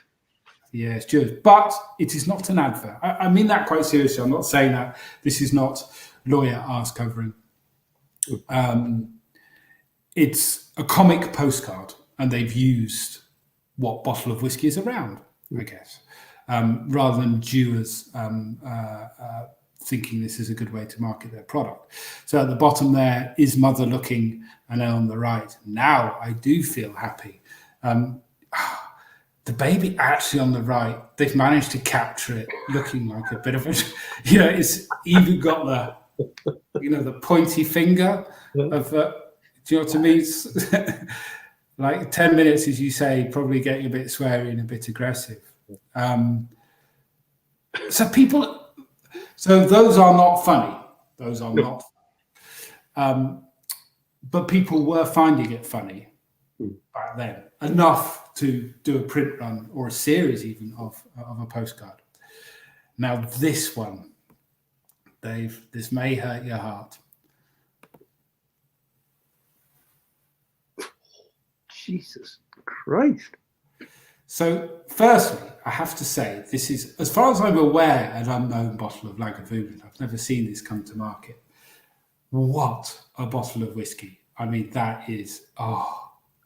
Yeah, it's Dewar's, but it is not an advert. I mean that quite seriously. I'm not saying that this is not lawyer arse covering. It's a comic postcard, and they've used what bottle of whiskey is around, I guess, rather than Dewar's thinking this is a good way to market their product. So at the bottom there is mother looking, and then on the right, now I do feel happy. The baby actually on the right, they've managed to capture it looking like a bit of a, it's even got the pointy finger of, do you know what I mean? It's like 10 minutes, as you say, probably getting a bit sweary and a bit aggressive. So those are not funny. Those are not funny. But people were finding it funny back then, enough to do a print run or a series even of a postcard. Now this one, Dave, this may hurt your heart. Jesus Christ. So, firstly, I have to say, this is, as far as I'm aware, an unknown bottle of Lagavulin. I've never seen this come to market. What a bottle of whiskey. I mean, that is,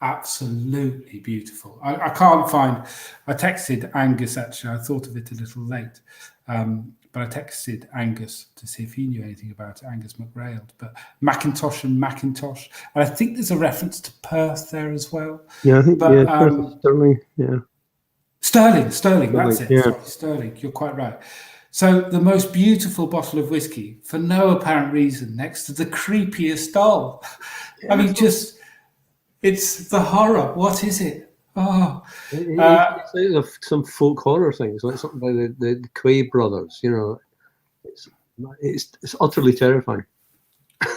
absolutely beautiful. I can't find, I texted Angus, actually, I thought of it a little late, but I texted Angus to see if he knew anything about it, Angus McRailed, but Macintosh and Macintosh. And I think there's a reference to Perth there as well. Yeah, I think, Sterling, yeah. Sterling, that's it. Yeah. Sorry, Sterling, you're quite right. So the most beautiful bottle of whiskey, for no apparent reason, next to the creepiest doll. Yeah. I mean, it's the horror. What is it? Oh, it's like some folk horror things, like something by the Quay brothers. It's utterly terrifying.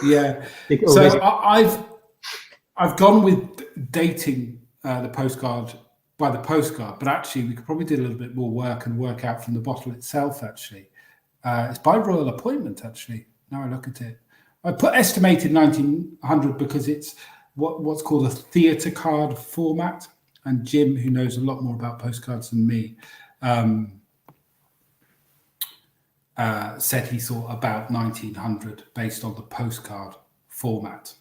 Yeah. So I've gone with dating the postcard by the postcard, but actually we could probably do a little bit more work and work out from the bottle itself. Actually, it's by royal appointment. Actually, now I look at it, I put estimated 1900 because it's what's called a theatre card format. And Jim, who knows a lot more about postcards than me, said he thought about 1900 based on the postcard format.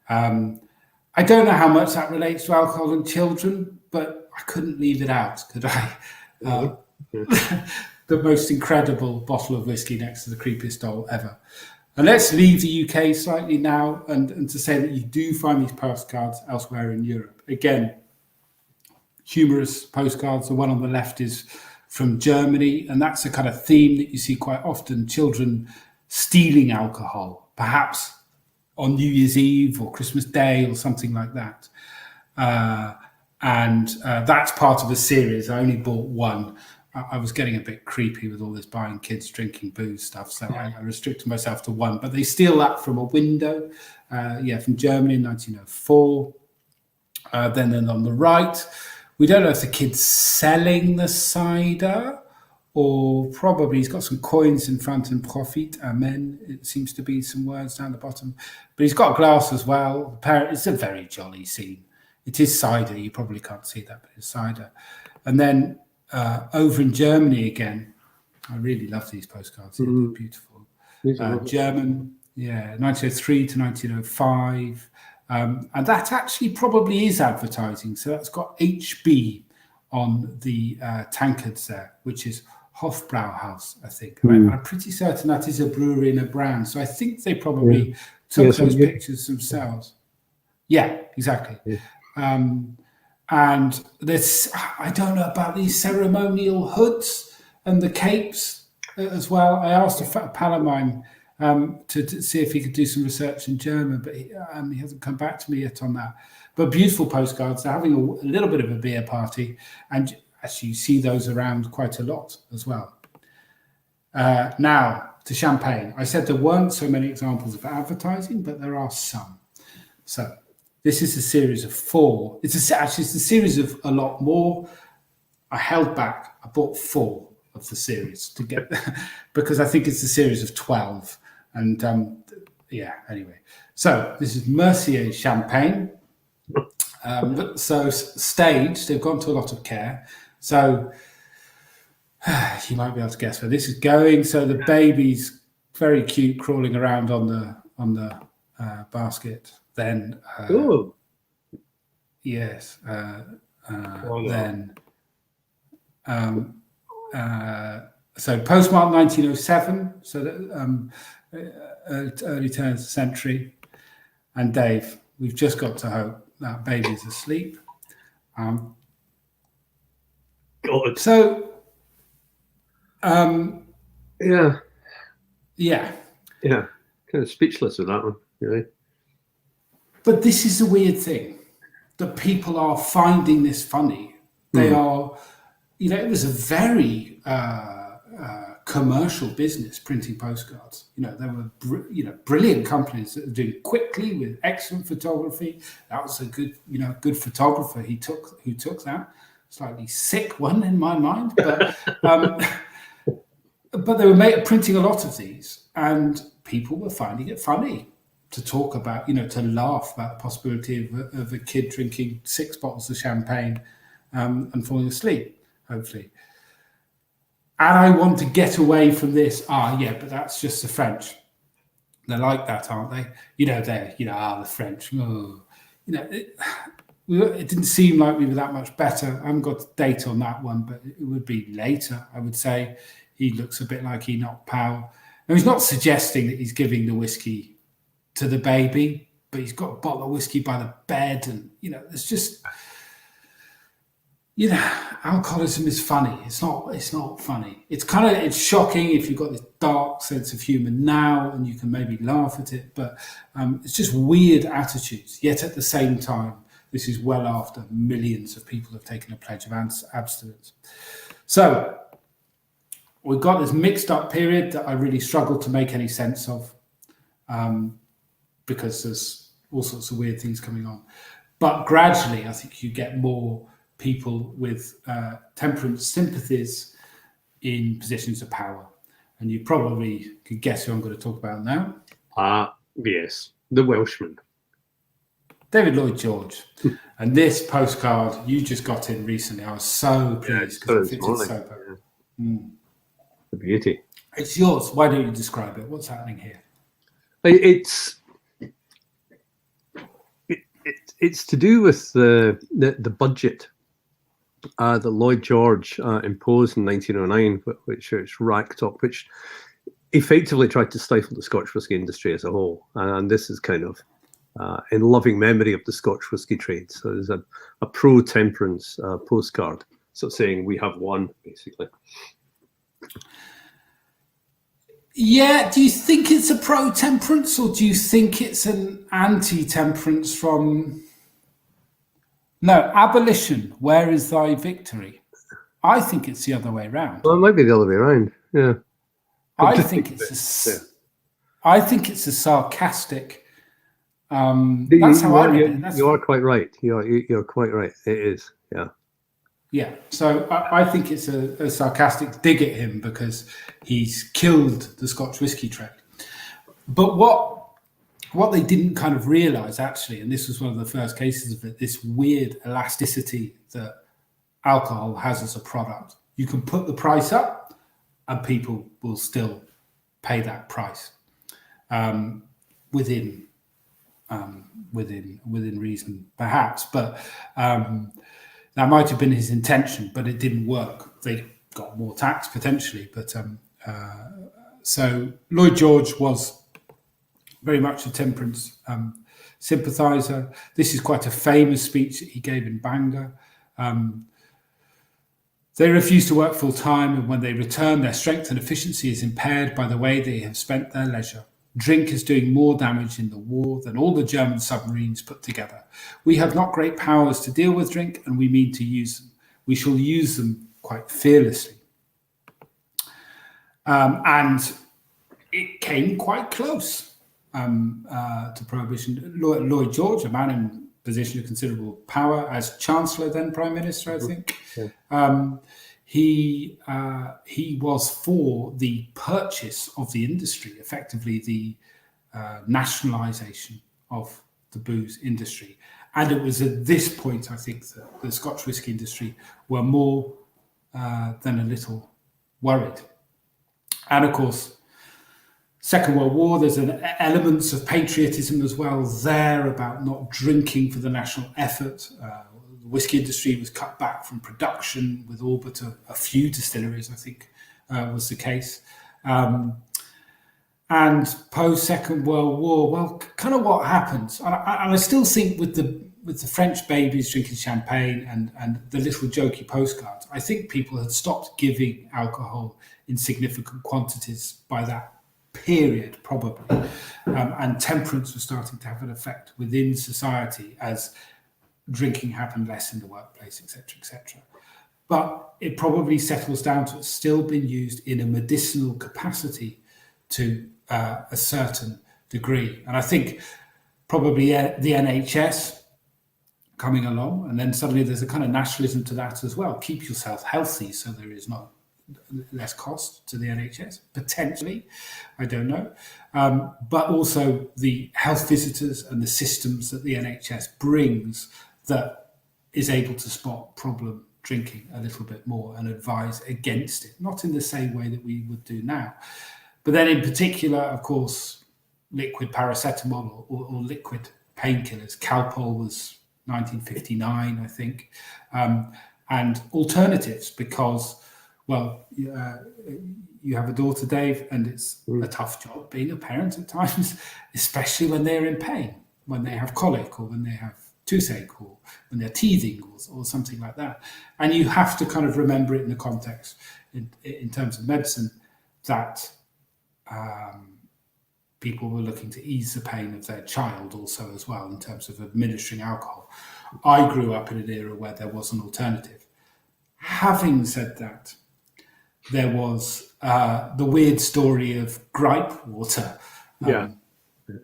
I don't know how much that relates to alcohol and children, but I couldn't leave it out, could I? The most incredible bottle of whiskey next to the creepiest doll ever. And let's leave the UK slightly now and to say that you do find these postcards elsewhere in Europe. Again, humorous postcards. The one on the left is from Germany, and that's a kind of theme that you see quite often, children stealing alcohol, perhaps on New Year's Eve or Christmas Day or something like that. And that's part of a series. I only bought one. I was getting a bit creepy with all this buying kids drinking booze stuff, so I restricted myself to one. But they steal that from a window, from Germany in 1904. Then on the right, we don't know if the kid's selling the cider or probably he's got some coins in front and profit, amen. It seems to be some words down the bottom. But he's got a glass as well. It's a very jolly scene. It is cider. You probably can't see that, but it's cider. And then over in Germany again. I really love these postcards. They're beautiful. German, 1903 to 1905. And that actually probably is advertising. So that's got HB on the tankards there, which is Hofbrauhaus, I think. I'm pretty certain that is a brewery and a brand. So I think they probably took those pictures themselves. Yeah, exactly. Yeah. And there's, I don't know about these ceremonial hoods and the capes as well. I asked a pal of mine to see if he could do some research in German, but he hasn't come back to me yet on that. But beautiful postcards. They're having a little bit of a beer party, and actually you see those around quite a lot as well. Now to champagne. I said there weren't so many examples of advertising, but there are some. So this is a series of 4. It's a series of a lot more. I held back. I bought 4 of the series to get because I think it's a series of 12. And anyway. So this is Mercier Champagne. So staged, they've gone to a lot of care. So you might be able to guess where this is going. So the baby's very cute, crawling around on the basket. Then yes, then so postmark 1907. So that, early turn of the century. And Dave, we've just got to hope that baby's asleep. God. So, yeah, kind of speechless with that one, really. But this is the weird thing, that people are finding this funny. They are, it was a very commercial business, printing postcards. There were brilliant companies that were doing quickly with excellent photography. That was a good good photographer who took that. Slightly sick one in my mind, but but they were printing a lot of these, and people were finding it funny to talk about, to laugh about the possibility of a kid drinking 6 bottles of champagne and falling asleep, hopefully. And I want to get away from this. But that's just the French. They're like that, aren't they? The French. Oh. It didn't seem like we were that much better. I haven't got a date on that one, but it would be later, I would say. He looks a bit like Enoch Powell. Now, he's not suggesting that he's giving the whiskey to the baby, but he's got a bottle of whiskey by the bed, and there's just alcoholism is funny. It's not funny. It's shocking if you've got this dark sense of humor now, and you can maybe laugh at it, but it's just weird attitudes. Yet at the same time, this is well after millions of people have taken a pledge of abstinence. So we've got this mixed up period that I really struggle to make any sense of. Because there's all sorts of weird things coming on. But gradually, I think you get more people with temperance sympathies in positions of power. And you probably could guess who I'm going to talk about now. Yes, the Welshman. David Lloyd George. And this postcard you just got in recently, I was so pleased because it fits so perfect. The beauty. It's yours. Why don't you describe it? What's happening here? It's to do with the budget that Lloyd George imposed in 1909, which racked up, which effectively tried to stifle the Scotch whisky industry as a whole. And this is kind of in loving memory of the Scotch whisky trade. So there's a pro-temperance postcard, so saying we have won, basically. Yeah, do you think it's a pro-temperance, or do you think it's an anti-temperance from... No, abolition, where is thy victory? I think it's the other way around. Well, it might be the other way around, yeah. I think it's a sarcastic... that's how I read it. You are quite right. You're quite right. It is, yeah. Yeah, so I think it's a sarcastic dig at him because he's killed the Scotch whisky trade. But what they didn't kind of realise, actually, and this was one of the first cases of it, this weird elasticity that alcohol has as a product. You can put the price up, and people will still pay that price within reason, perhaps. But that might have been his intention, but it didn't work. They got more tax potentially, but so Lloyd George was very much a temperance sympathiser. This is quite a famous speech that he gave in Bangor. They refuse to work full time, and when they return, their strength and efficiency is impaired by the way they have spent their leisure. Drink is doing more damage in the war than all the German submarines put together. We have not great powers to deal with drink, and we mean to use them. We shall use them quite fearlessly. And it came quite close to prohibition. Lloyd George, a man in position of considerable power as Chancellor, then Prime Minister, I think, he was for the purchase of the industry, effectively the nationalisation of the booze industry. And it was at this point, I think, that the Scotch whisky industry were more than a little worried. And of course, Second World War, there's elements of patriotism as well there about not drinking for the national effort. The whisky industry was cut back from production with all but a few distilleries, I think, was the case. And post-Second World War, well, kind of what happens. And I still think with the French babies drinking champagne and the little jokey postcards, I think people had stopped giving alcohol in significant quantities by that period, probably. And temperance was starting to have an effect within society as drinking happened less in the workplace, etc., etc. But it probably settles down to it's still been used in a medicinal capacity to a certain degree. And I think probably the NHS coming along, and then suddenly there's a kind of nationalism to that as well. Keep yourself healthy so there is not less cost to the NHS, potentially, I don't know. But also the health visitors and the systems that the NHS brings that is able to spot problem drinking a little bit more and advise against it, not in the same way that we would do now. But then in particular, of course, liquid paracetamol or liquid painkillers. Calpol was 1959, I think, and alternatives because, well, you have a daughter, Dave, and it's a tough job being a parent at times, especially when they're in pain, when they have colic or when they have toothache or when they're teething or something like that. And you have to kind of remember it in the context in terms of medicine that people were looking to ease the pain of their child also as well in terms of administering alcohol. I grew up in an era where there was an alternative. Having said that, there was the weird story of gripe water,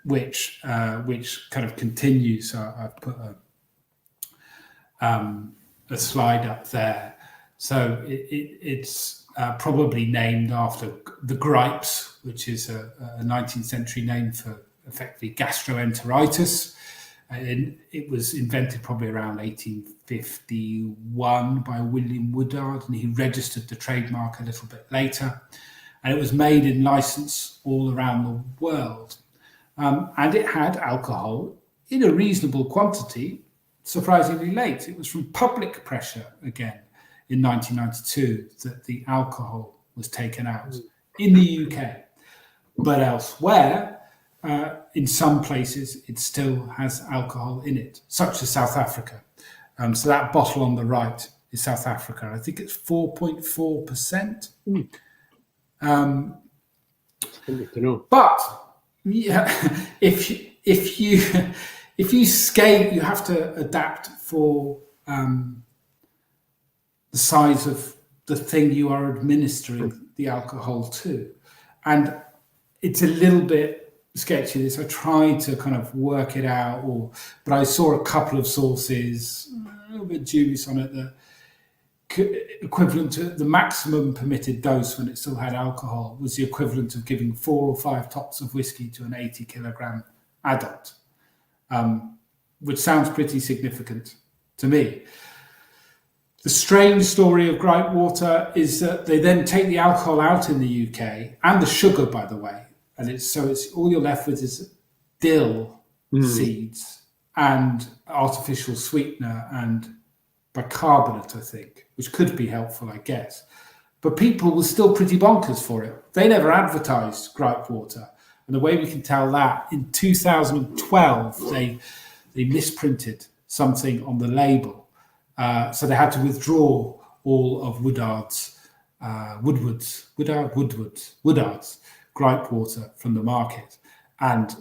which kind of continues. So I've put a slide up there. So it's probably named after the gripes, which is a 19th century name for effectively gastroenteritis. And it was invented probably around 1851 by William Woodard, and he registered the trademark a little bit later. And it was made in license all around the world. And it had alcohol in a reasonable quantity, surprisingly late. It was from public pressure, again, in 1992 that the alcohol was taken out in the UK. But elsewhere, in some places, it still has alcohol in it, such as South Africa. So that bottle on the right is South Africa. I think it's 4.4%. Good to know. But yeah, if you scale, you have to adapt for the size of the thing you are administering the alcohol to, and it's a little bit sketchy. This I tried to kind of work it out, but I saw a couple of sources, a little bit dubious on it, that equivalent to the maximum permitted dose when it still had alcohol was the equivalent of giving 4 or 5 tops of whiskey to an 80 kilogram adult, which sounds pretty significant to me. The strange story of gripe water is that they then take the alcohol out in the UK and the sugar, by the way, and it's all you're left with is dill seeds and artificial sweetener and bicarbonate, I think, which could be helpful, I guess. But people were still pretty bonkers for it. They never advertised gripe water, and the way we can tell that, in 2012 they misprinted something on the label. So they had to withdraw all of Woodard's gripe water from the market. And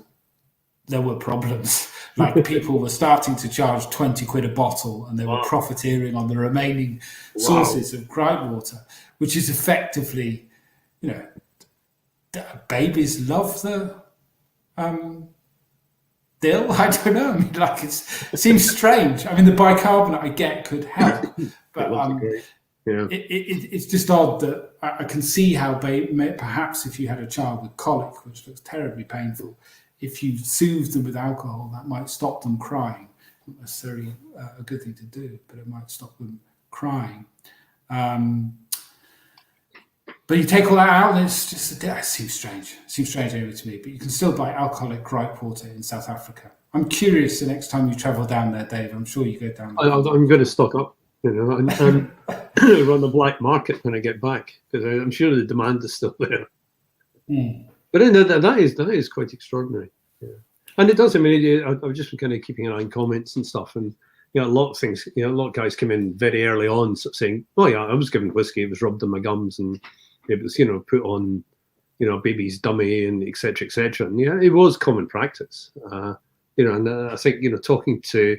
there were problems. Like people were starting to charge 20 quid a bottle, and they were profiteering on the remaining sources of gripe water, which is effectively, babies love the dill. I don't know. I mean, like it seems strange. I mean, the bicarbonate I get could help, but it's just odd that I can see how perhaps if you had a child with colic, which looks terribly painful, if you soothe them with alcohol, that might stop them crying. Not necessarily a good thing to do, but it might stop them crying. But you take all that out, and it's just, it seems strange. It seems strange anyway to me. But you can still buy alcoholic gripe water in South Africa. I'm curious the next time you travel down there, Dave. I'm sure you go down there. I'm going to stock up, and run the black market when I get back, because I'm sure the demand is still there. But that is quite extraordinary. Yeah. And it does. I mean, I've just been kind of keeping an eye on comments and stuff, and a lot of things. A lot of guys come in very early on saying, "Oh yeah, I was given whiskey. It was rubbed on my gums, and it was put on, baby's dummy, and etc. etc." And yeah, it was common practice. And I think talking to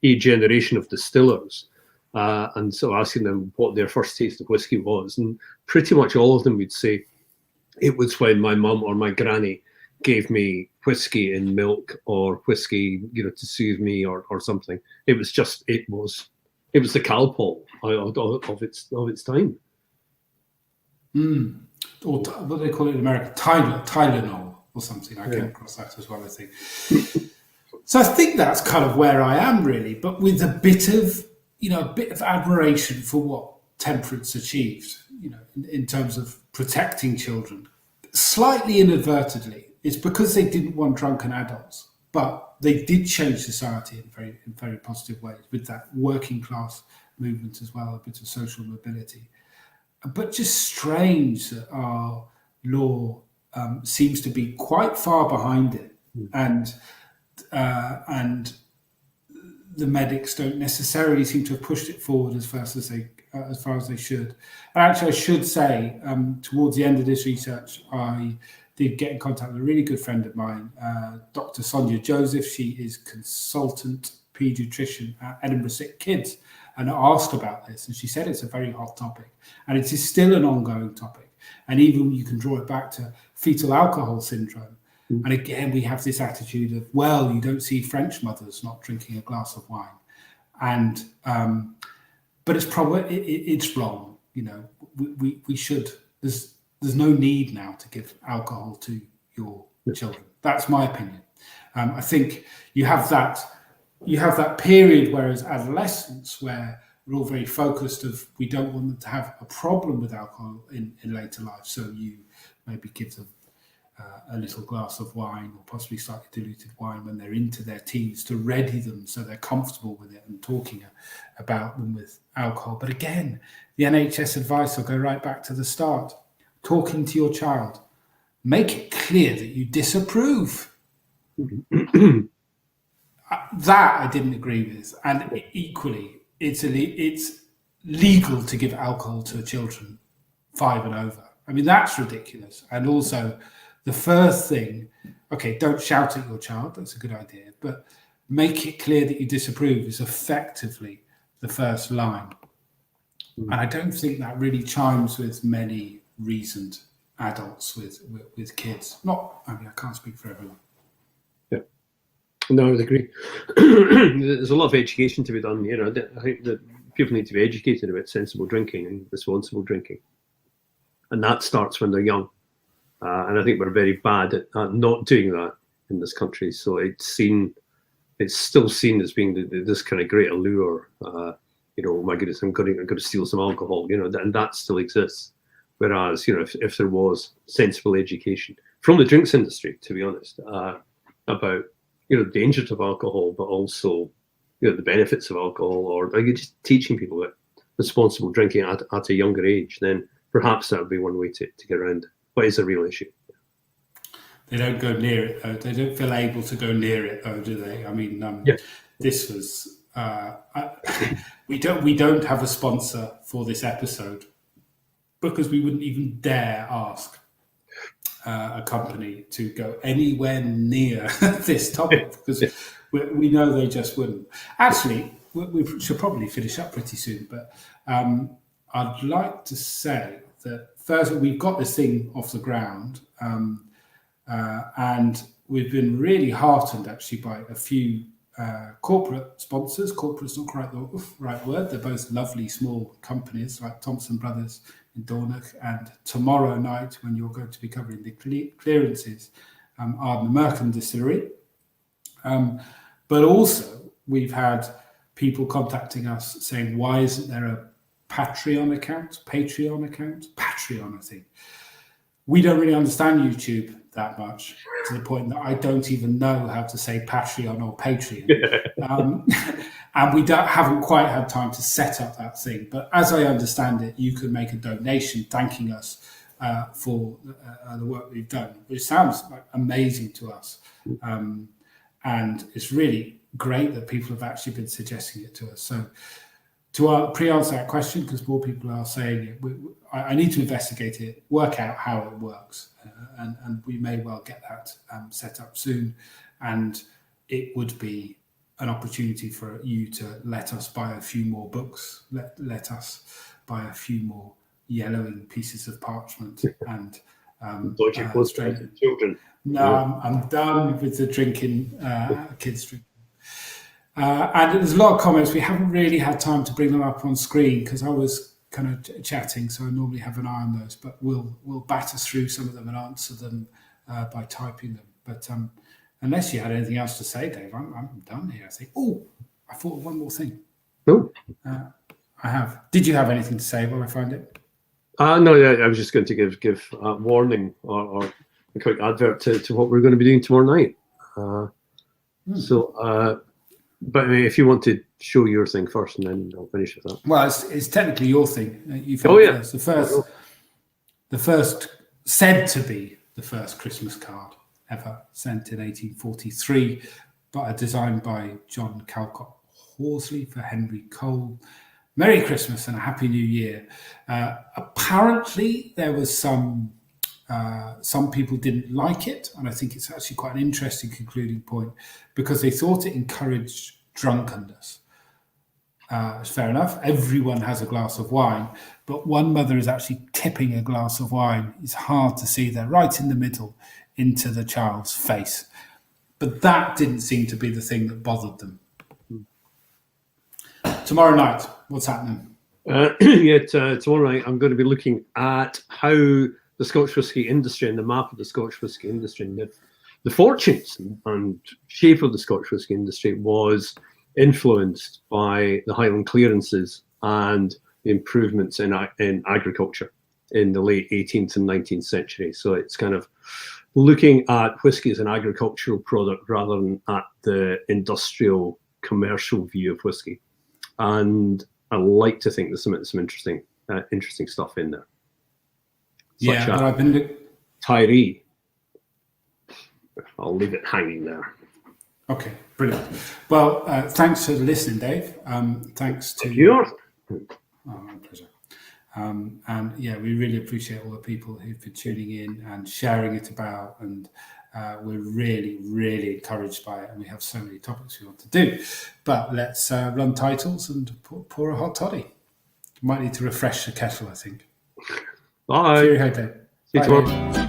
a generation of distillers, and so asking them what their first taste of whiskey was, and pretty much all of them would say it was when my mum or my granny gave me whiskey in milk, or whiskey, to soothe me, or something. It was the Calpol of its time. Or what do they call it in America? Tylenol or something. I came across that as well, I think. So I think that's kind of where I am really, but with a bit of admiration for what Temperance achieved, in terms of protecting children, slightly inadvertently. It's because they didn't want drunken adults, but they did change society in very positive ways with that working class movement as well, a bit of social mobility. But just strange that our law seems to be quite far behind it, and the medics don't necessarily seem to have pushed it forward as far as they should. And actually, I should say, towards the end of this research, I did get in contact with a really good friend of mine, Dr. Sonia Joseph. She is consultant paediatrician at Edinburgh Sick Kids, and I asked about this, and she said it's a very hot topic, and it is still an ongoing topic. And even you can draw it back to fetal alcohol syndrome. And again, we have this attitude of, well, you don't see French mothers not drinking a glass of wine, and but it's probably it's wrong. We should. There's no need now to give alcohol to your children. That's my opinion. I think you have that period, whereas adolescence, where we're all very focused of we don't want them to have a problem with alcohol in later life, so you maybe give them a little glass of wine, or possibly slightly diluted wine, when they're into their teens, to ready them so they're comfortable with it and talking about them with alcohol. But again, the NHS advice will go right back to the start. Talking to your child, make it clear that you disapprove. That I didn't agree with, and equally, it's legal to give alcohol to children 5 and over. I mean, that's ridiculous. And also, the first thing, okay, don't shout at your child. That's a good idea, but make it clear that you disapprove is effectively the first line. And I don't think that really chimes with many reasoned adults with kids. I can't speak for everyone. Yeah, no, I would agree. There's a lot of education to be done. I think that people need to be educated about sensible drinking and responsible drinking, and that starts when they're young. And I think we're very bad at not doing that in this country. So it's still seen as being this kind of great allure. oh my goodness, I'm going to steal some alcohol, and that still exists. Whereas, if there was sensible education from the drinks industry, to be honest, about, dangers of alcohol, but also, the benefits of alcohol, or just teaching people about responsible drinking at a younger age, then perhaps that would be one way to get around what is a real issue. They don't go near it, though. They don't feel able to go near it, though, do they? I mean, this was... we don't have a sponsor for this episode because we wouldn't even dare ask a company to go anywhere near this topic because we know they just wouldn't. Actually, we should probably finish up pretty soon, but I'd like to say that first, we've got this thing off the ground, and we've been really heartened actually by a few corporate sponsors. Corporate's not quite the right word. They're both lovely small companies like Thompson Brothers in Dornoch, and tomorrow night, when you're going to be covering the clearances, are the Merkin Distillery. But also, we've had people contacting us saying, why isn't there a Patreon account, I think. We don't really understand YouTube that much, to the point that I don't even know how to say Patreon or Patreon. And we haven't quite had time to set up that thing. But as I understand it, you can make a donation thanking us for the work we've done, which sounds like amazing to us. And it's really great that people have actually been suggesting it to us. So to pre-answer that question, because more people are saying it, I need to investigate it, work out how it works, and we may well get that set up soon. And it would be an opportunity for you to let us buy a few more books, let us buy a few more yellowing pieces of parchment and children. No, I'm done with the drinking, kids drinking. And there's a lot of comments. We haven't really had time to bring them up on screen because I was kind of chatting, so I normally have an eye on those. But we'll batter through some of them and answer them by typing them. But unless you had anything else to say, Dave, I'm done here, I think. Oh, I thought of one more thing. Oh. I have. Did you have anything to say while I find it? No, I was just going to give a warning or a quick advert to what we're going to be doing tomorrow night. But I mean, if you want to show your thing first, and then I'll finish with that. Well, it's technically your thing. It's the first said to be the first Christmas card ever sent in 1843, but designed by John Calcott Horsley for Henry Cole. Merry Christmas and a Happy New Year. Apparently, there was some people didn't like it, and I think it's actually quite an interesting concluding point because they thought it encouraged drunkenness. Fair enough. Everyone has a glass of wine, but one mother is actually tipping a glass of wine. It's hard to see there, right in the middle, into the child's face. But that didn't seem to be the thing that bothered them. Tomorrow night, what's happening? Tomorrow night I'm going to be looking at how the Scotch whisky industry and the map of the Scotch whisky industry and the fortunes and shape of the Scotch whisky industry was influenced by the Highland clearances and the improvements in agriculture in the late 18th and 19th century. So it's kind of looking at whisky as an agricultural product rather than at the industrial commercial view of whisky. And I like to think there's some interesting stuff in there. Yeah, but I've been Tyree. I'll leave it hanging there. Okay, brilliant. Well, thanks for listening, Dave. Thanks to you. Oh, my pleasure. And yeah, we really appreciate all the people who've been tuning in and sharing it about, and we're really, really encouraged by it. And we have so many topics we want to do. But let's run titles and pour a hot toddy. Might need to refresh the kettle, I think. Bye. Cheerio, Dave. See you tomorrow.